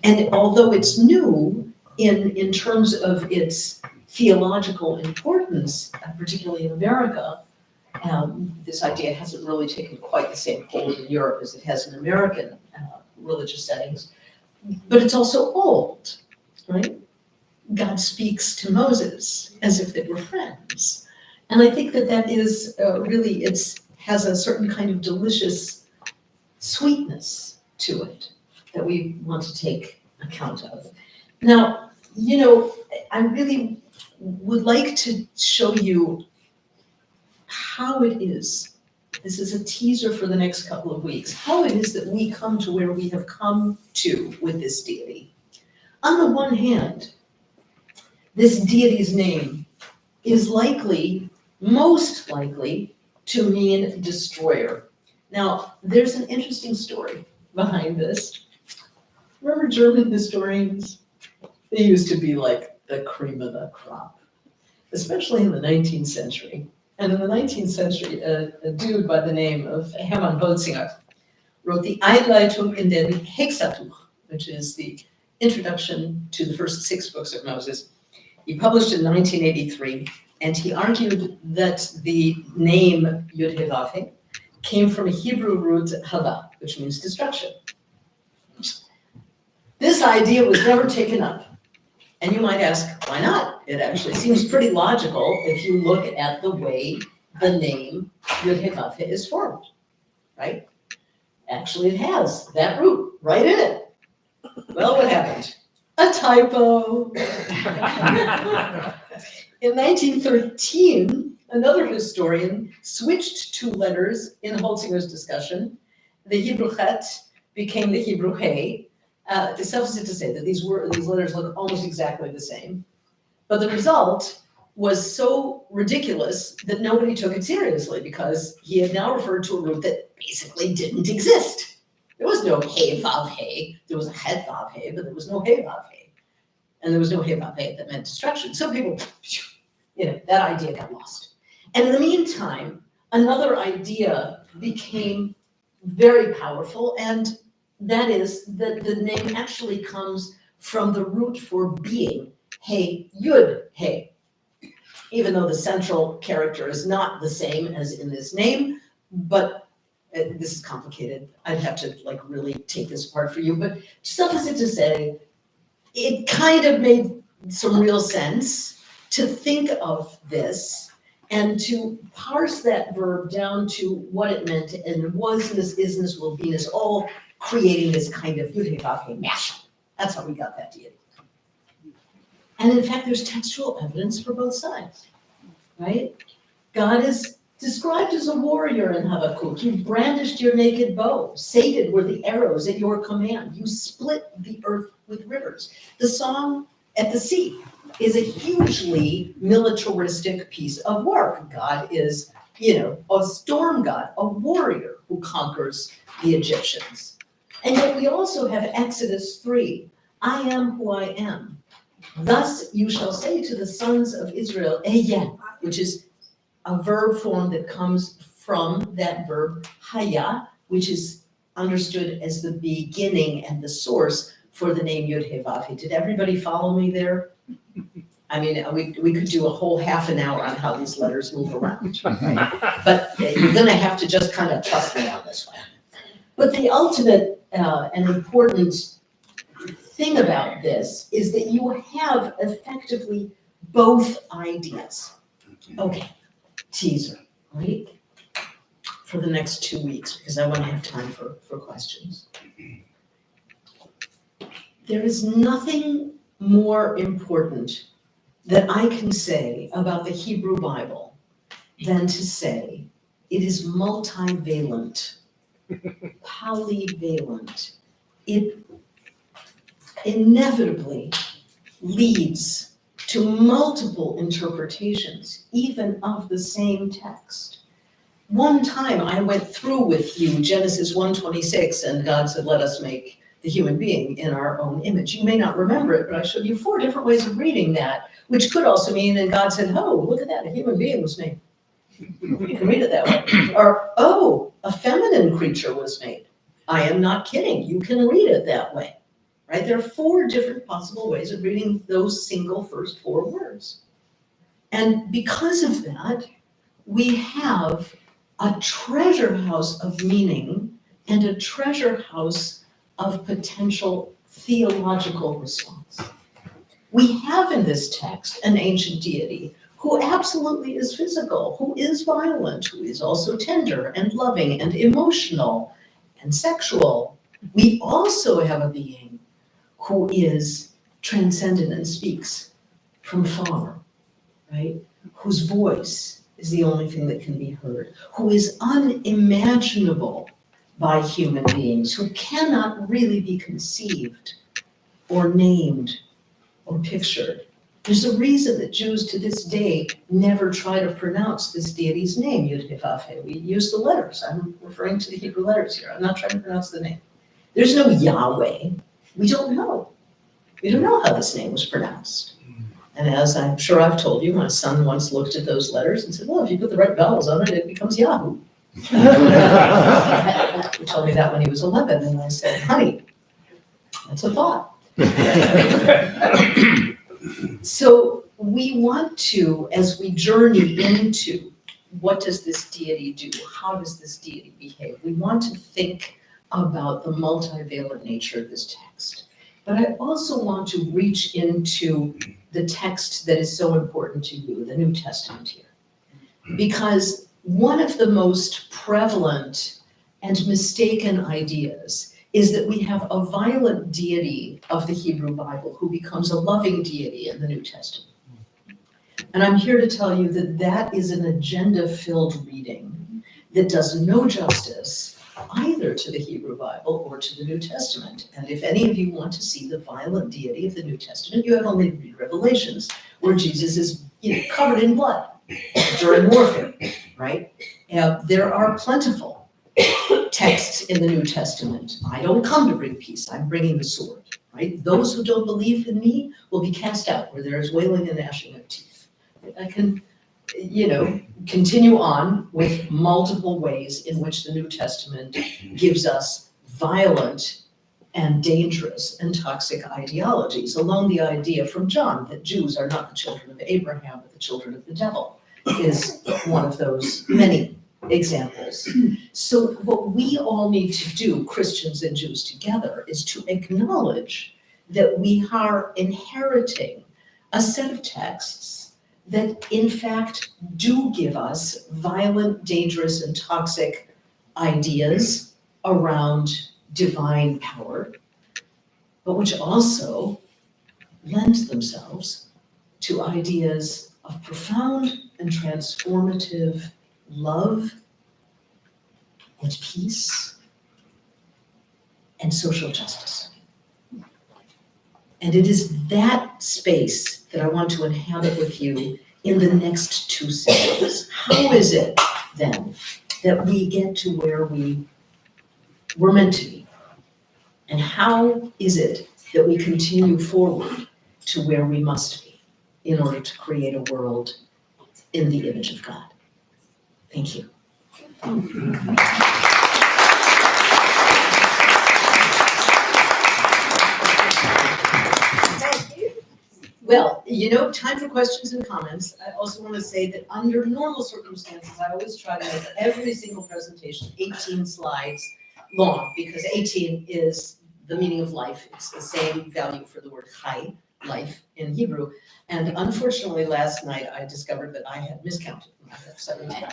And although it's new, in terms of its theological importance, particularly in America, this idea hasn't really taken quite the same hold in Europe as it has in American religious settings. But it's also old, right? God speaks to Moses as if they were friends. And I think that is really, has a certain kind of delicious sweetness to it that we want to take account of. Now, you know, I really would like to show you how it is, this is a teaser for the next couple of weeks, how it is that we come to where we have come to with this deity. On the one hand, this deity's name is likely, most likely, to mean destroyer. Now, there's an interesting story behind this. Remember German historians? They used to be like the cream of the crop, especially in the 19th century. And in the 19th century, a dude by the name of Hermann Holzinger wrote the Einleitung in den Hexatuch, which is the introduction to the first 6 books of Moses. He published in 1983, and he argued that the name Yud-Heh-Vav-Heh came from a Hebrew root hava, which means destruction. This idea was never taken up. And you might ask, why not? It actually seems pretty logical if you look at the way the name Yud-Heh-Vav-Heh is formed, right? Actually, it has that root right in it. Well, what happened? A typo. In 1913, another historian switched 2 letters in Holzinger's discussion. The Hebrew chet became the Hebrew hey. Suffice it to say that these letters look almost exactly the same. But the result was so ridiculous that nobody took it seriously, because he had now referred to a root that basically didn't exist, There was no hey vav hey. There was a het vav hey, but there was no hey vav hey. And there was no hey vav hey that meant destruction. So people, that idea got lost. And in the meantime, another idea became very powerful, and that is that the name actually comes from the root for being, hey yud hey. Even though the central character is not the same as in this name, but this is complicated. I'd have to really take this apart for you, but suffice it to say, it kind of made some real sense to think of this and to parse that verb down to what it meant and wasness, isness, will beiness, all creating this kind of yud-heh-vav-heh mashup. That's how we got that deity. And in fact, there's textual evidence for both sides, right? God is described as a warrior in Habakkuk. You brandished your naked bow. Sated were the arrows at your command. You split the earth with rivers. The song at the sea is a hugely militaristic piece of work. God is, a storm god, a warrior who conquers the Egyptians. And yet we also have Exodus 3, I am who I am. Thus you shall say to the sons of Israel, Ehyeh, which is a verb form that comes from that verb haya, which is understood as the beginning and the source for the name Yud-Heh-Vav-Heh. Did everybody follow me there? I mean, we could do a whole half an hour on how these letters move around, right? But you're gonna have to just kind of trust me on this one. But the ultimate and important thing about this is that you have effectively both ideas. Okay, teaser, right? For the next 2 weeks, because I want to have time for questions. There is nothing more important that I can say about the Hebrew Bible than to say it is multivalent, polyvalent. It inevitably leads to multiple interpretations, even of the same text. One time I went through with you Genesis 1:26, and God said, let us make the human being in our own image. You may not remember it, but I showed you 4 different ways of reading that, which could also mean, and God said, oh, look at that, a human being was made. You can read it that way. Or, oh, a feminine creature was made. I am not kidding. You can read it that way. Right? There are 4 different possible ways of reading those single first 4 words. And because of that, we have a treasure house of meaning and a treasure house of potential theological response. We have in this text an ancient deity who absolutely is physical, who is violent, who is also tender and loving and emotional and sexual. We also have a being who is transcendent and speaks from far, right? Whose voice is the only thing that can be heard, who is unimaginable by human beings, who cannot really be conceived or named or pictured. There's a reason that Jews to this day never try to pronounce this deity's name, Yud-Heh-Vav-Heh. We use the letters. I'm referring to the Hebrew letters here. I'm not trying to pronounce the name. There's no Yahweh. We don't know. We don't know how this name was pronounced. And as I'm sure I've told you, my son once looked at those letters and said, well, if you put the right vowels on it, it becomes Yahoo. He told me that when he was 11, and I said, honey, that's a thought. So we want to, as we journey into what does this deity do, how does this deity behave, we want to think about the multivalent nature of this text. But I also want to reach into the text that is so important to you, the New Testament here. Because one of the most prevalent and mistaken ideas is that we have a violent deity of the Hebrew Bible who becomes a loving deity in the New Testament. And I'm here to tell you that that is an agenda-filled reading that does no justice either to the Hebrew Bible or to the New Testament. And if any of you want to see the violent deity of the New Testament, you have only to read Revelations, where Jesus is covered in blood during warfare, right? There are plentiful texts in the New Testament. I don't come to bring peace, I'm bringing the sword, right? Those who don't believe in me will be cast out where there is wailing and gnashing of teeth. I can, continue on with multiple ways in which the New Testament gives us violent and dangerous and toxic ideologies, along the idea from John that Jews are not the children of Abraham, but the children of the devil, is one of those many examples. So what we all need to do, Christians and Jews together, is to acknowledge that we are inheriting a set of texts that in fact do give us violent, dangerous, and toxic ideas around divine power, but which also lend themselves to ideas of profound and transformative love and peace and social justice. And it is that space that I want to inhabit with you in the next two sessions. How is it then that we get to where we were meant to be? And how is it that we continue forward to where we must be in order to create a world in the image of God? Thank you. Well, time for questions and comments. I also want to say that under normal circumstances, I always try to make every single presentation 18 slides long, because 18 is the meaning of life. It's the same value for the word chai, life, in Hebrew. And unfortunately, last night I discovered that I had miscounted. I have 17.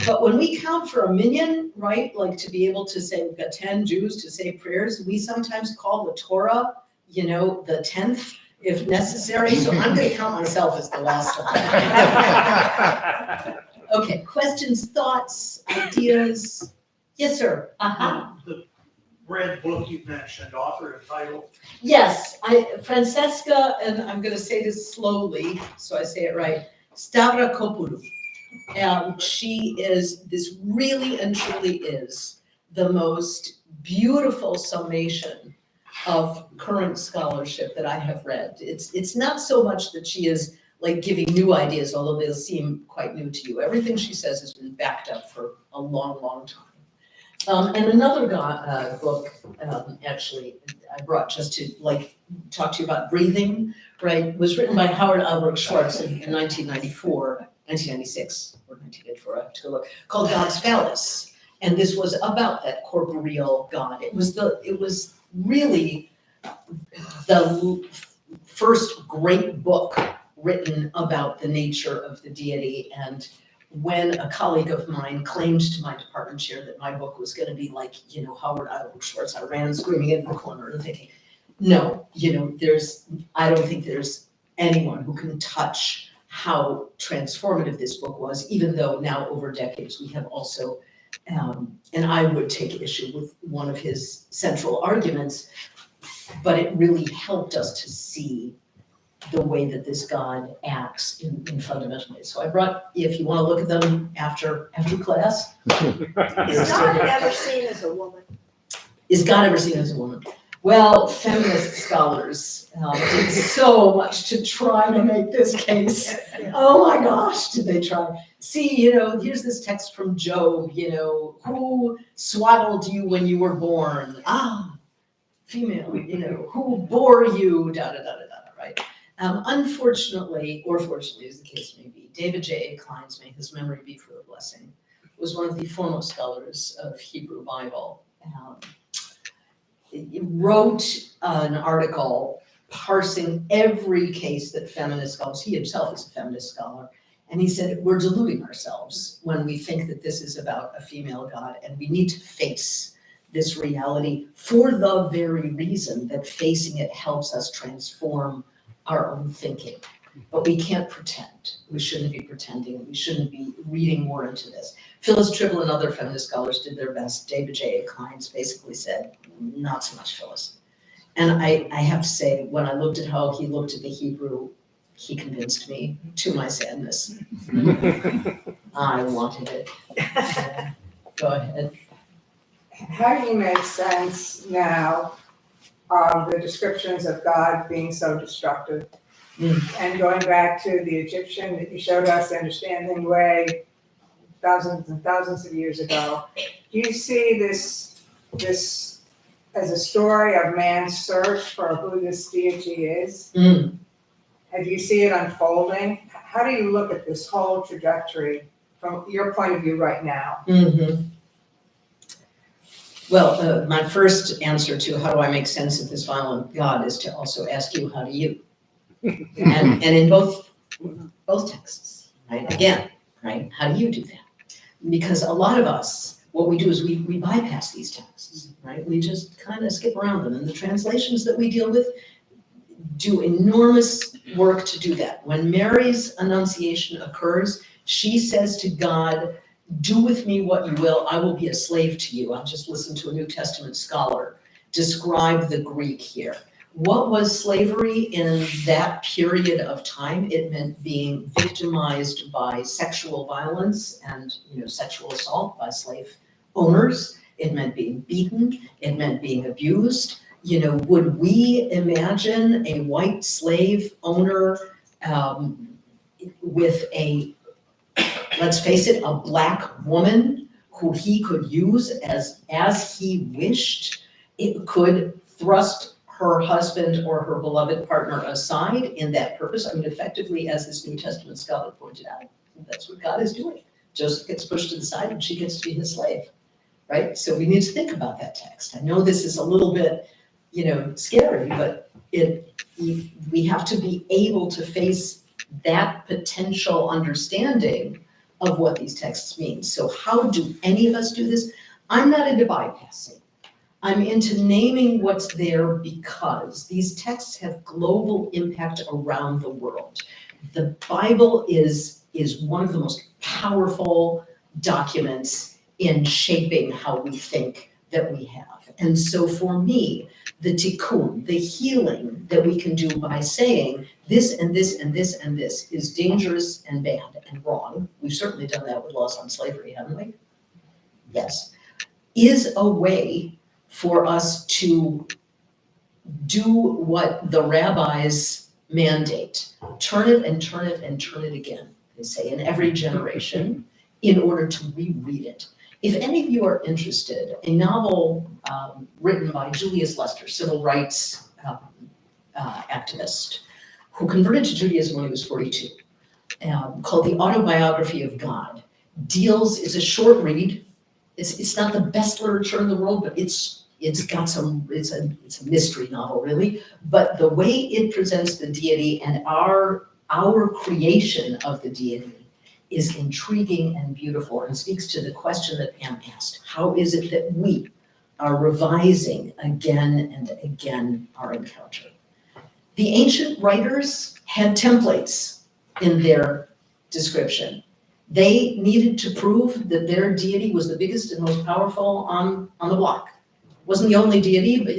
But when we count for a minyan, right, like to be able to say we've got 10 Jews to say prayers, we sometimes call the Torah, the 10th if necessary. So I'm going to count myself as the last one. Okay, questions, thoughts, ideas? Yes, sir. The red book you mentioned, author and title. Yes, Francesca, and I'm going to say this slowly so I say it right, Stavrakopoulou. She is, this really and truly is the most beautiful summation of current scholarship that I have read. It's not so much that she is like giving new ideas, although they'll seem quite new to you. Everything she says has been backed up for a long, long time. And another book, actually, I brought just to talk to you about breathing, right, was written by Howard Albert Schwartz in 1996, or 1984, I have to look, called God's Phallus. And this was about that corporeal God. It was really the first great book written about the nature of the deity. And when a colleague of mine claimed to my department chair that my book was going to be like, Howard Albert Schwartz, I ran screaming in the corner and thinking, no, I don't think there's anyone who can touch how transformative this book was, even though now over decades we have also, and I would take issue with one of his central arguments, but it really helped us to see the way that this God acts in fundamental ways. So I brought, if you want to look at them after class. Is God ever seen as a woman? Is God ever seen as a woman? Well, feminist scholars did so much to try to make this case. Oh my gosh, did they try? See, here's this text from Job, who swaddled you when you were born? Female, who bore you, right? Unfortunately, or fortunately, as the case may be, David J.A. Klein's, may his memory be for a blessing, was one of the foremost scholars of Hebrew Bible. He wrote an article parsing every case that feminist scholars, he himself is a feminist scholar, and he said, we're deluding ourselves when we think that this is about a female God, and we need to face this reality for the very reason that facing it helps us transform our own thinking. But we can't pretend. We shouldn't be pretending. We shouldn't be reading more into this. Phyllis Tribble and other feminist scholars did their best. David J.A. Klein's basically said, not so much Phyllis. And I have to say, when I looked at how he looked at the Hebrew, he convinced me, to my sadness. I wanted it. Go ahead. How do you make sense now of the descriptions of God being so destructive? And going back to the Egyptian that you showed us, the understanding way, thousands and thousands of years ago, do you see this as a story of man's search for who this deity is? Mm. And do you see it unfolding? How do you look at this whole trajectory from your point of view right now? Mm-hmm. Well, my first answer to how do I make sense of this violent God is to also ask you, how do you? And in both texts, right? Again, right? How do you do that? Because a lot of us, what we do is we bypass these texts, right? We just kind of skip around them. And the translations that we deal with do enormous work to do that. When Mary's Annunciation occurs, she says to God, do with me what you will, I will be a slave to you. I'll just listen to a New Testament scholar describe the Greek here. What was slavery in that period of time? It meant being victimized by sexual violence and, sexual assault by slave owners. It meant being beaten. It meant being abused. Would we imagine a white slave owner with let's face it, a black woman who he could use as he wished? It could thrust her husband or her beloved partner aside in that purpose. I mean, effectively, as this New Testament scholar pointed out, that's what God is doing. Joseph gets pushed to the side and she gets to be his slave, right? So we need to think about that text. I know this is a little bit, scary, but we have to be able to face that potential understanding of what these texts mean. So how do any of us do this? I'm not into bypassing. I'm into naming what's there because these texts have global impact around the world. The Bible is one of the most powerful documents in shaping how we think that we have. And so for me, the tikkun, the healing that we can do by saying this and this and this and this is dangerous and bad and wrong. We've certainly done that with laws on slavery, haven't we? Yes. Is a way for us to do what the rabbis mandate. Turn it and turn it and turn it again, they say, in every generation in order to reread it. If any of you are interested, a novel written by Julius Lester, civil rights activist, who converted to Judaism when he was 42, called The Autobiography of God, it's a short read. It's not the best literature in the world, but it's a mystery novel, really. But the way it presents the deity and our creation of the deity is intriguing and beautiful and speaks to the question that Pam asked. How is it that we are revising again and again our encounter? The ancient writers had templates in their description. They needed to prove that their deity was the biggest and most powerful on the block. It wasn't the only deity, but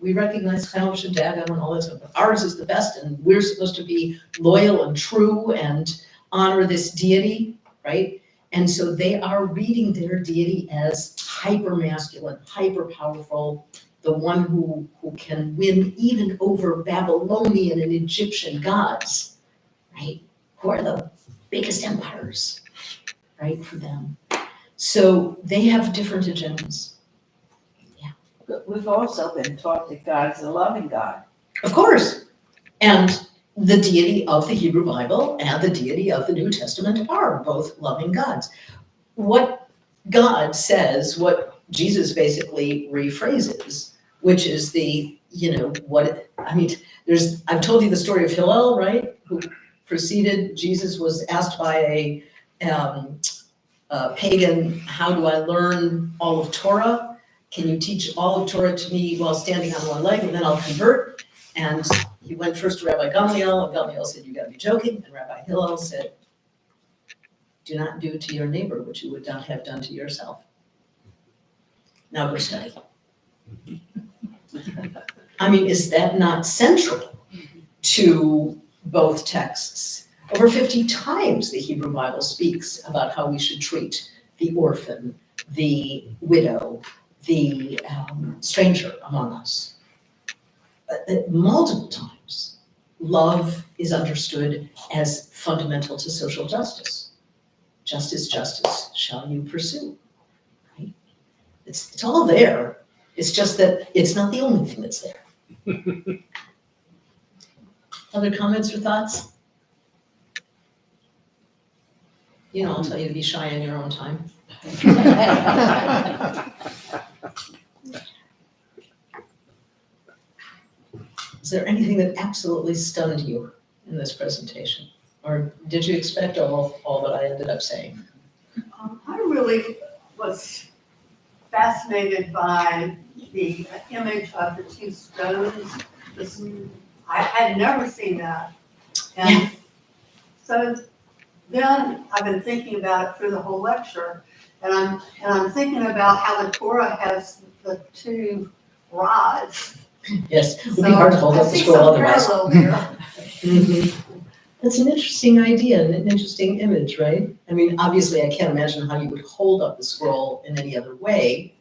we recognize Chemosh and Dagon and all that stuff. But ours is the best, and we're supposed to be loyal and true and honor this deity, right? And so they are reading their deity as hyper-masculine, hyper-powerful, the one who can win even over Babylonian and Egyptian gods, right? Who are the biggest empires, right, for them. So they have different agendas. But we've also been taught that God is a loving God. Of course. And the deity of the Hebrew Bible and the deity of the New Testament are both loving gods. What God says, what Jesus basically rephrases, which is I've told you the story of Hillel, right? Who preceded Jesus, was asked by a pagan, how do I learn all of Torah? Can you teach all of Torah to me while standing on one leg, and then I'll convert? And he went first to Rabbi Gamliel, and Gamliel said, you gotta be joking. And Rabbi Hillel said, do not do to your neighbor what you would not have done to yourself. Now go study. I mean, is that not central to both texts? Over 50 times the Hebrew Bible speaks about how we should treat the orphan, the widow, the stranger among us. Multiple times, love is understood as fundamental to social justice. Justice shall you pursue, right? It's all there. It's just that it's not the only thing that's there. Other comments or thoughts? You know, I'll tell you to be shy in your own time. Is there anything that absolutely stunned you in this presentation? Or did you expect all that I ended up saying? I really was fascinated by the image of the two stones. I had never seen that. And so then I've been thinking about it through the whole lecture, and I'm thinking about how the Torah has the two rods. Yes, it would be hard to hold up the scroll otherwise. So I see some parallel there. That's an interesting idea and an interesting image, right? I mean, obviously, I can't imagine how you would hold up the scroll in any other way.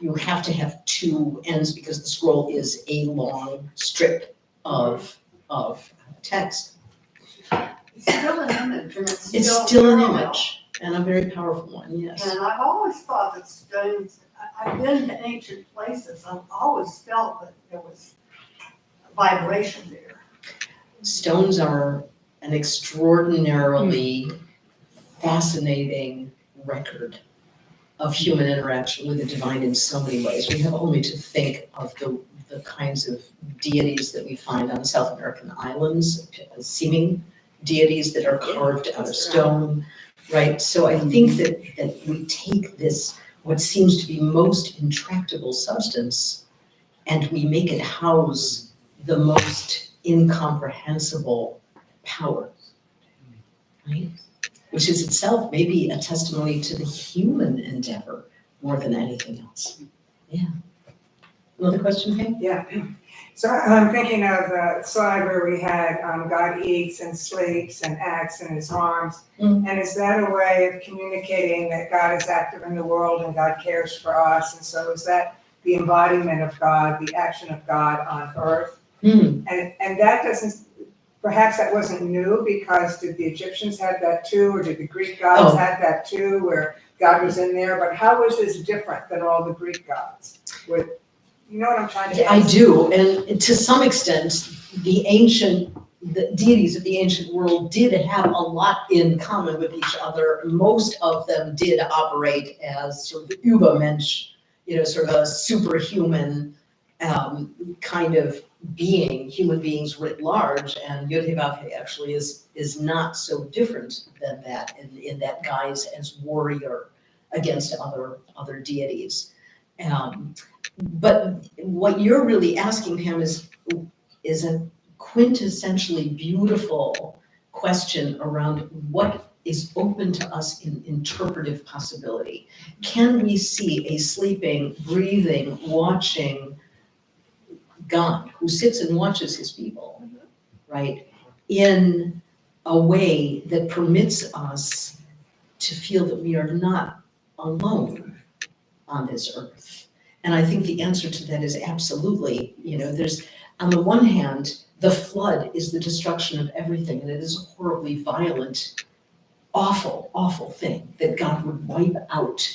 You have to have two ends because the scroll is a long strip of text. It's still an image, and it's It's still an parallel. image, and a very powerful one, yes. And I've always thought that stones, I've been to ancient places, I've always felt that there was vibration there. Stones are an extraordinarily fascinating record of human interaction with the divine in so many ways. We have only to think of the kinds of deities that we find on South American islands, seeming deities that are carved out of stone, right? So I think that we take this, what seems to be most intractable substance, and we make it house the most incomprehensible power, right? Which is itself maybe a testimony to the human endeavor more than anything else. Yeah. Another question, Pam? Yeah. So I'm thinking of the slide where we had God eats and sleeps and acts in his arms. Mm. And is that a way of communicating that God is active in the world and God cares for us? And so is that the embodiment of God, the action of God on earth? Hmm. And that doesn't, perhaps that wasn't new, because did the Egyptians have that too, or did the Greek gods have that too, where God was in there? But how was this different than all the Greek gods? You know what I'm trying to I ask? do, and to some extent, the deities of the ancient world did have a lot in common with each other. Most of them did operate as sort of Übermensch, sort of a superhuman kind of being, human beings writ large, and Yod-Heh-Vav-Heh actually is not so different than that in that guise as warrior against other deities. But what you're really asking, Pam, is a quintessentially beautiful question around what is open to us in interpretive possibility. Can we see a sleeping, breathing, watching God who sits and watches his people, right, in a way that permits us to feel that we are not alone on this earth? And I think the answer to that is absolutely. There's, on the one hand, the flood is the destruction of everything, and it is a horribly violent, awful, awful thing that God would wipe out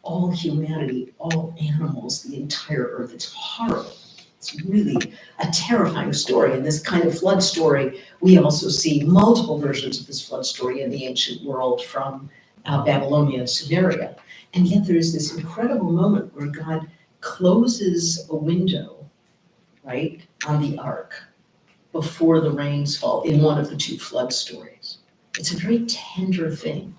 all humanity, all animals, the entire earth. It's horrible. It's really a terrifying story. And this kind of flood story, we also see multiple versions of this flood story in the ancient world, from Babylonia and Sumeria. And yet there is this incredible moment where God closes a window, right, on the ark before the rains fall in one of the two flood stories. It's a very tender thing.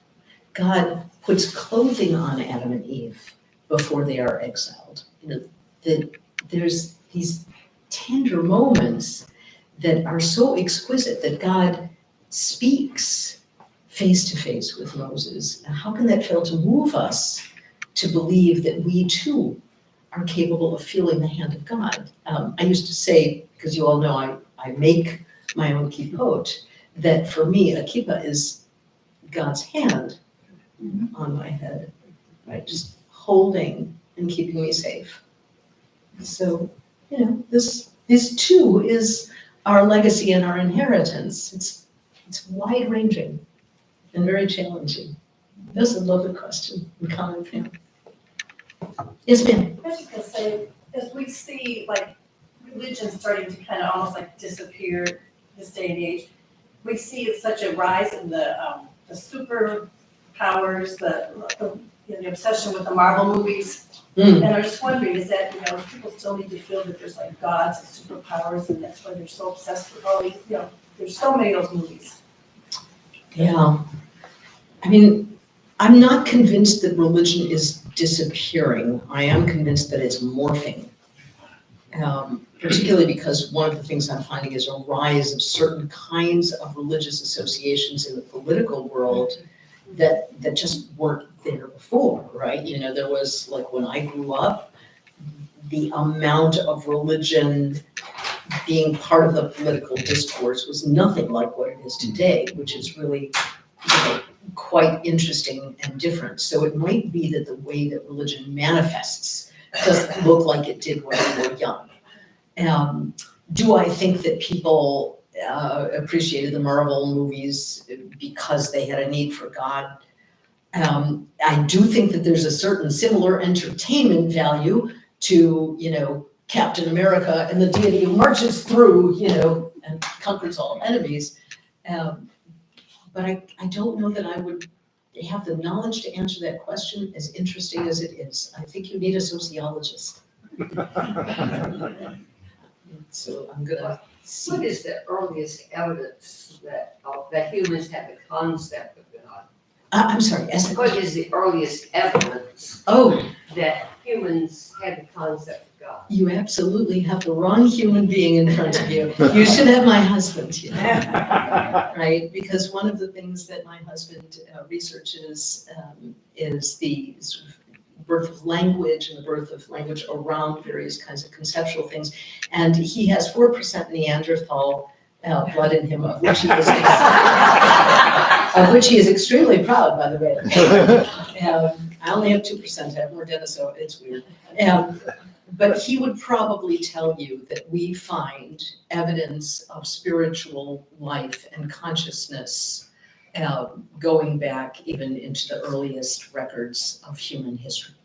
God puts clothing on Adam and Eve before they are exiled. That there's these tender moments that are so exquisite that God speaks face to face with Moses. And how can that fail to move us to believe that we too are capable of feeling the hand of God? I used to say, because you all know I make my own kippot, that for me a kippah is God's hand on my head, right? Just holding and keeping me safe. So, this too is our legacy and our inheritance. It's wide ranging and very challenging. That's a lovely question and comment, Pam. Yes, ma'am. I was just gonna say, as we see like religion starting to kind of almost like disappear this day and age, we see such a rise in the super powers, the obsession with the Marvel movies. Mm. And I was just wondering, is that, people still need to feel that there's like gods and superpowers, and that's why they're so obsessed with all these, there's so many of those movies. Yeah. I mean, I'm not convinced that religion is disappearing. I am convinced that it's morphing. Particularly because one of the things I'm finding is a rise of certain kinds of religious associations in the political world that just weren't there before, right? There was, like, when I grew up, the amount of religion being part of the political discourse was nothing like what it is today, which is really, quite interesting and different. So it might be that the way that religion manifests doesn't look like it did when we were young. Do I think that people appreciated the Marvel movies because they had a need for God? I do think that there's a certain similar entertainment value to, Captain America and the deity who marches through, and conquers all enemies. But I don't know that I would have the knowledge to answer that question, as interesting as it is. I think you need a sociologist. So I'm gonna see. What is the earliest evidence that humans have a concept of God? I'm sorry, What is the earliest evidence Oh, that humans have a concept of God? you absolutely have the wrong human being in front of you. You should have my husband, right? Because one of the things that my husband researches is the sort of birth of language and the birth of language around various kinds of conceptual things. And he has 4% Neanderthal blood in him, of which he is extremely proud, by the way. I only have 2%. I have more Dennis, so it's weird. But he would probably tell you that we find evidence of spiritual life and consciousness going back even into the earliest records of human history.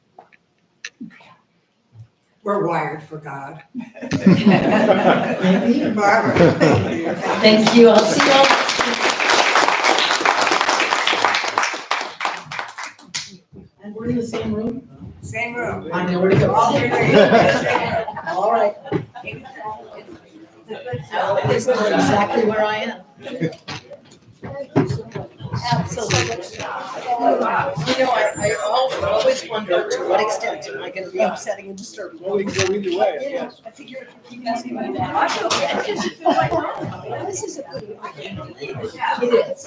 We're wired for God. Maybe. Barbara, thank you. Thank you. I'll see you all. And we're in the same room? Same room. I know where to go. All three. All right. It's not exactly where I am. Absolutely. I always wonder to what extent am I going to be upsetting and disturbing. Well, we can go either way, I guess. I figure if you keep asking me that, this is a good argument. It is.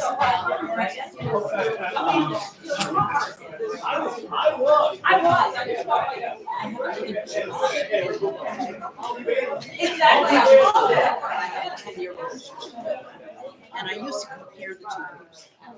And I used to compare the two groups.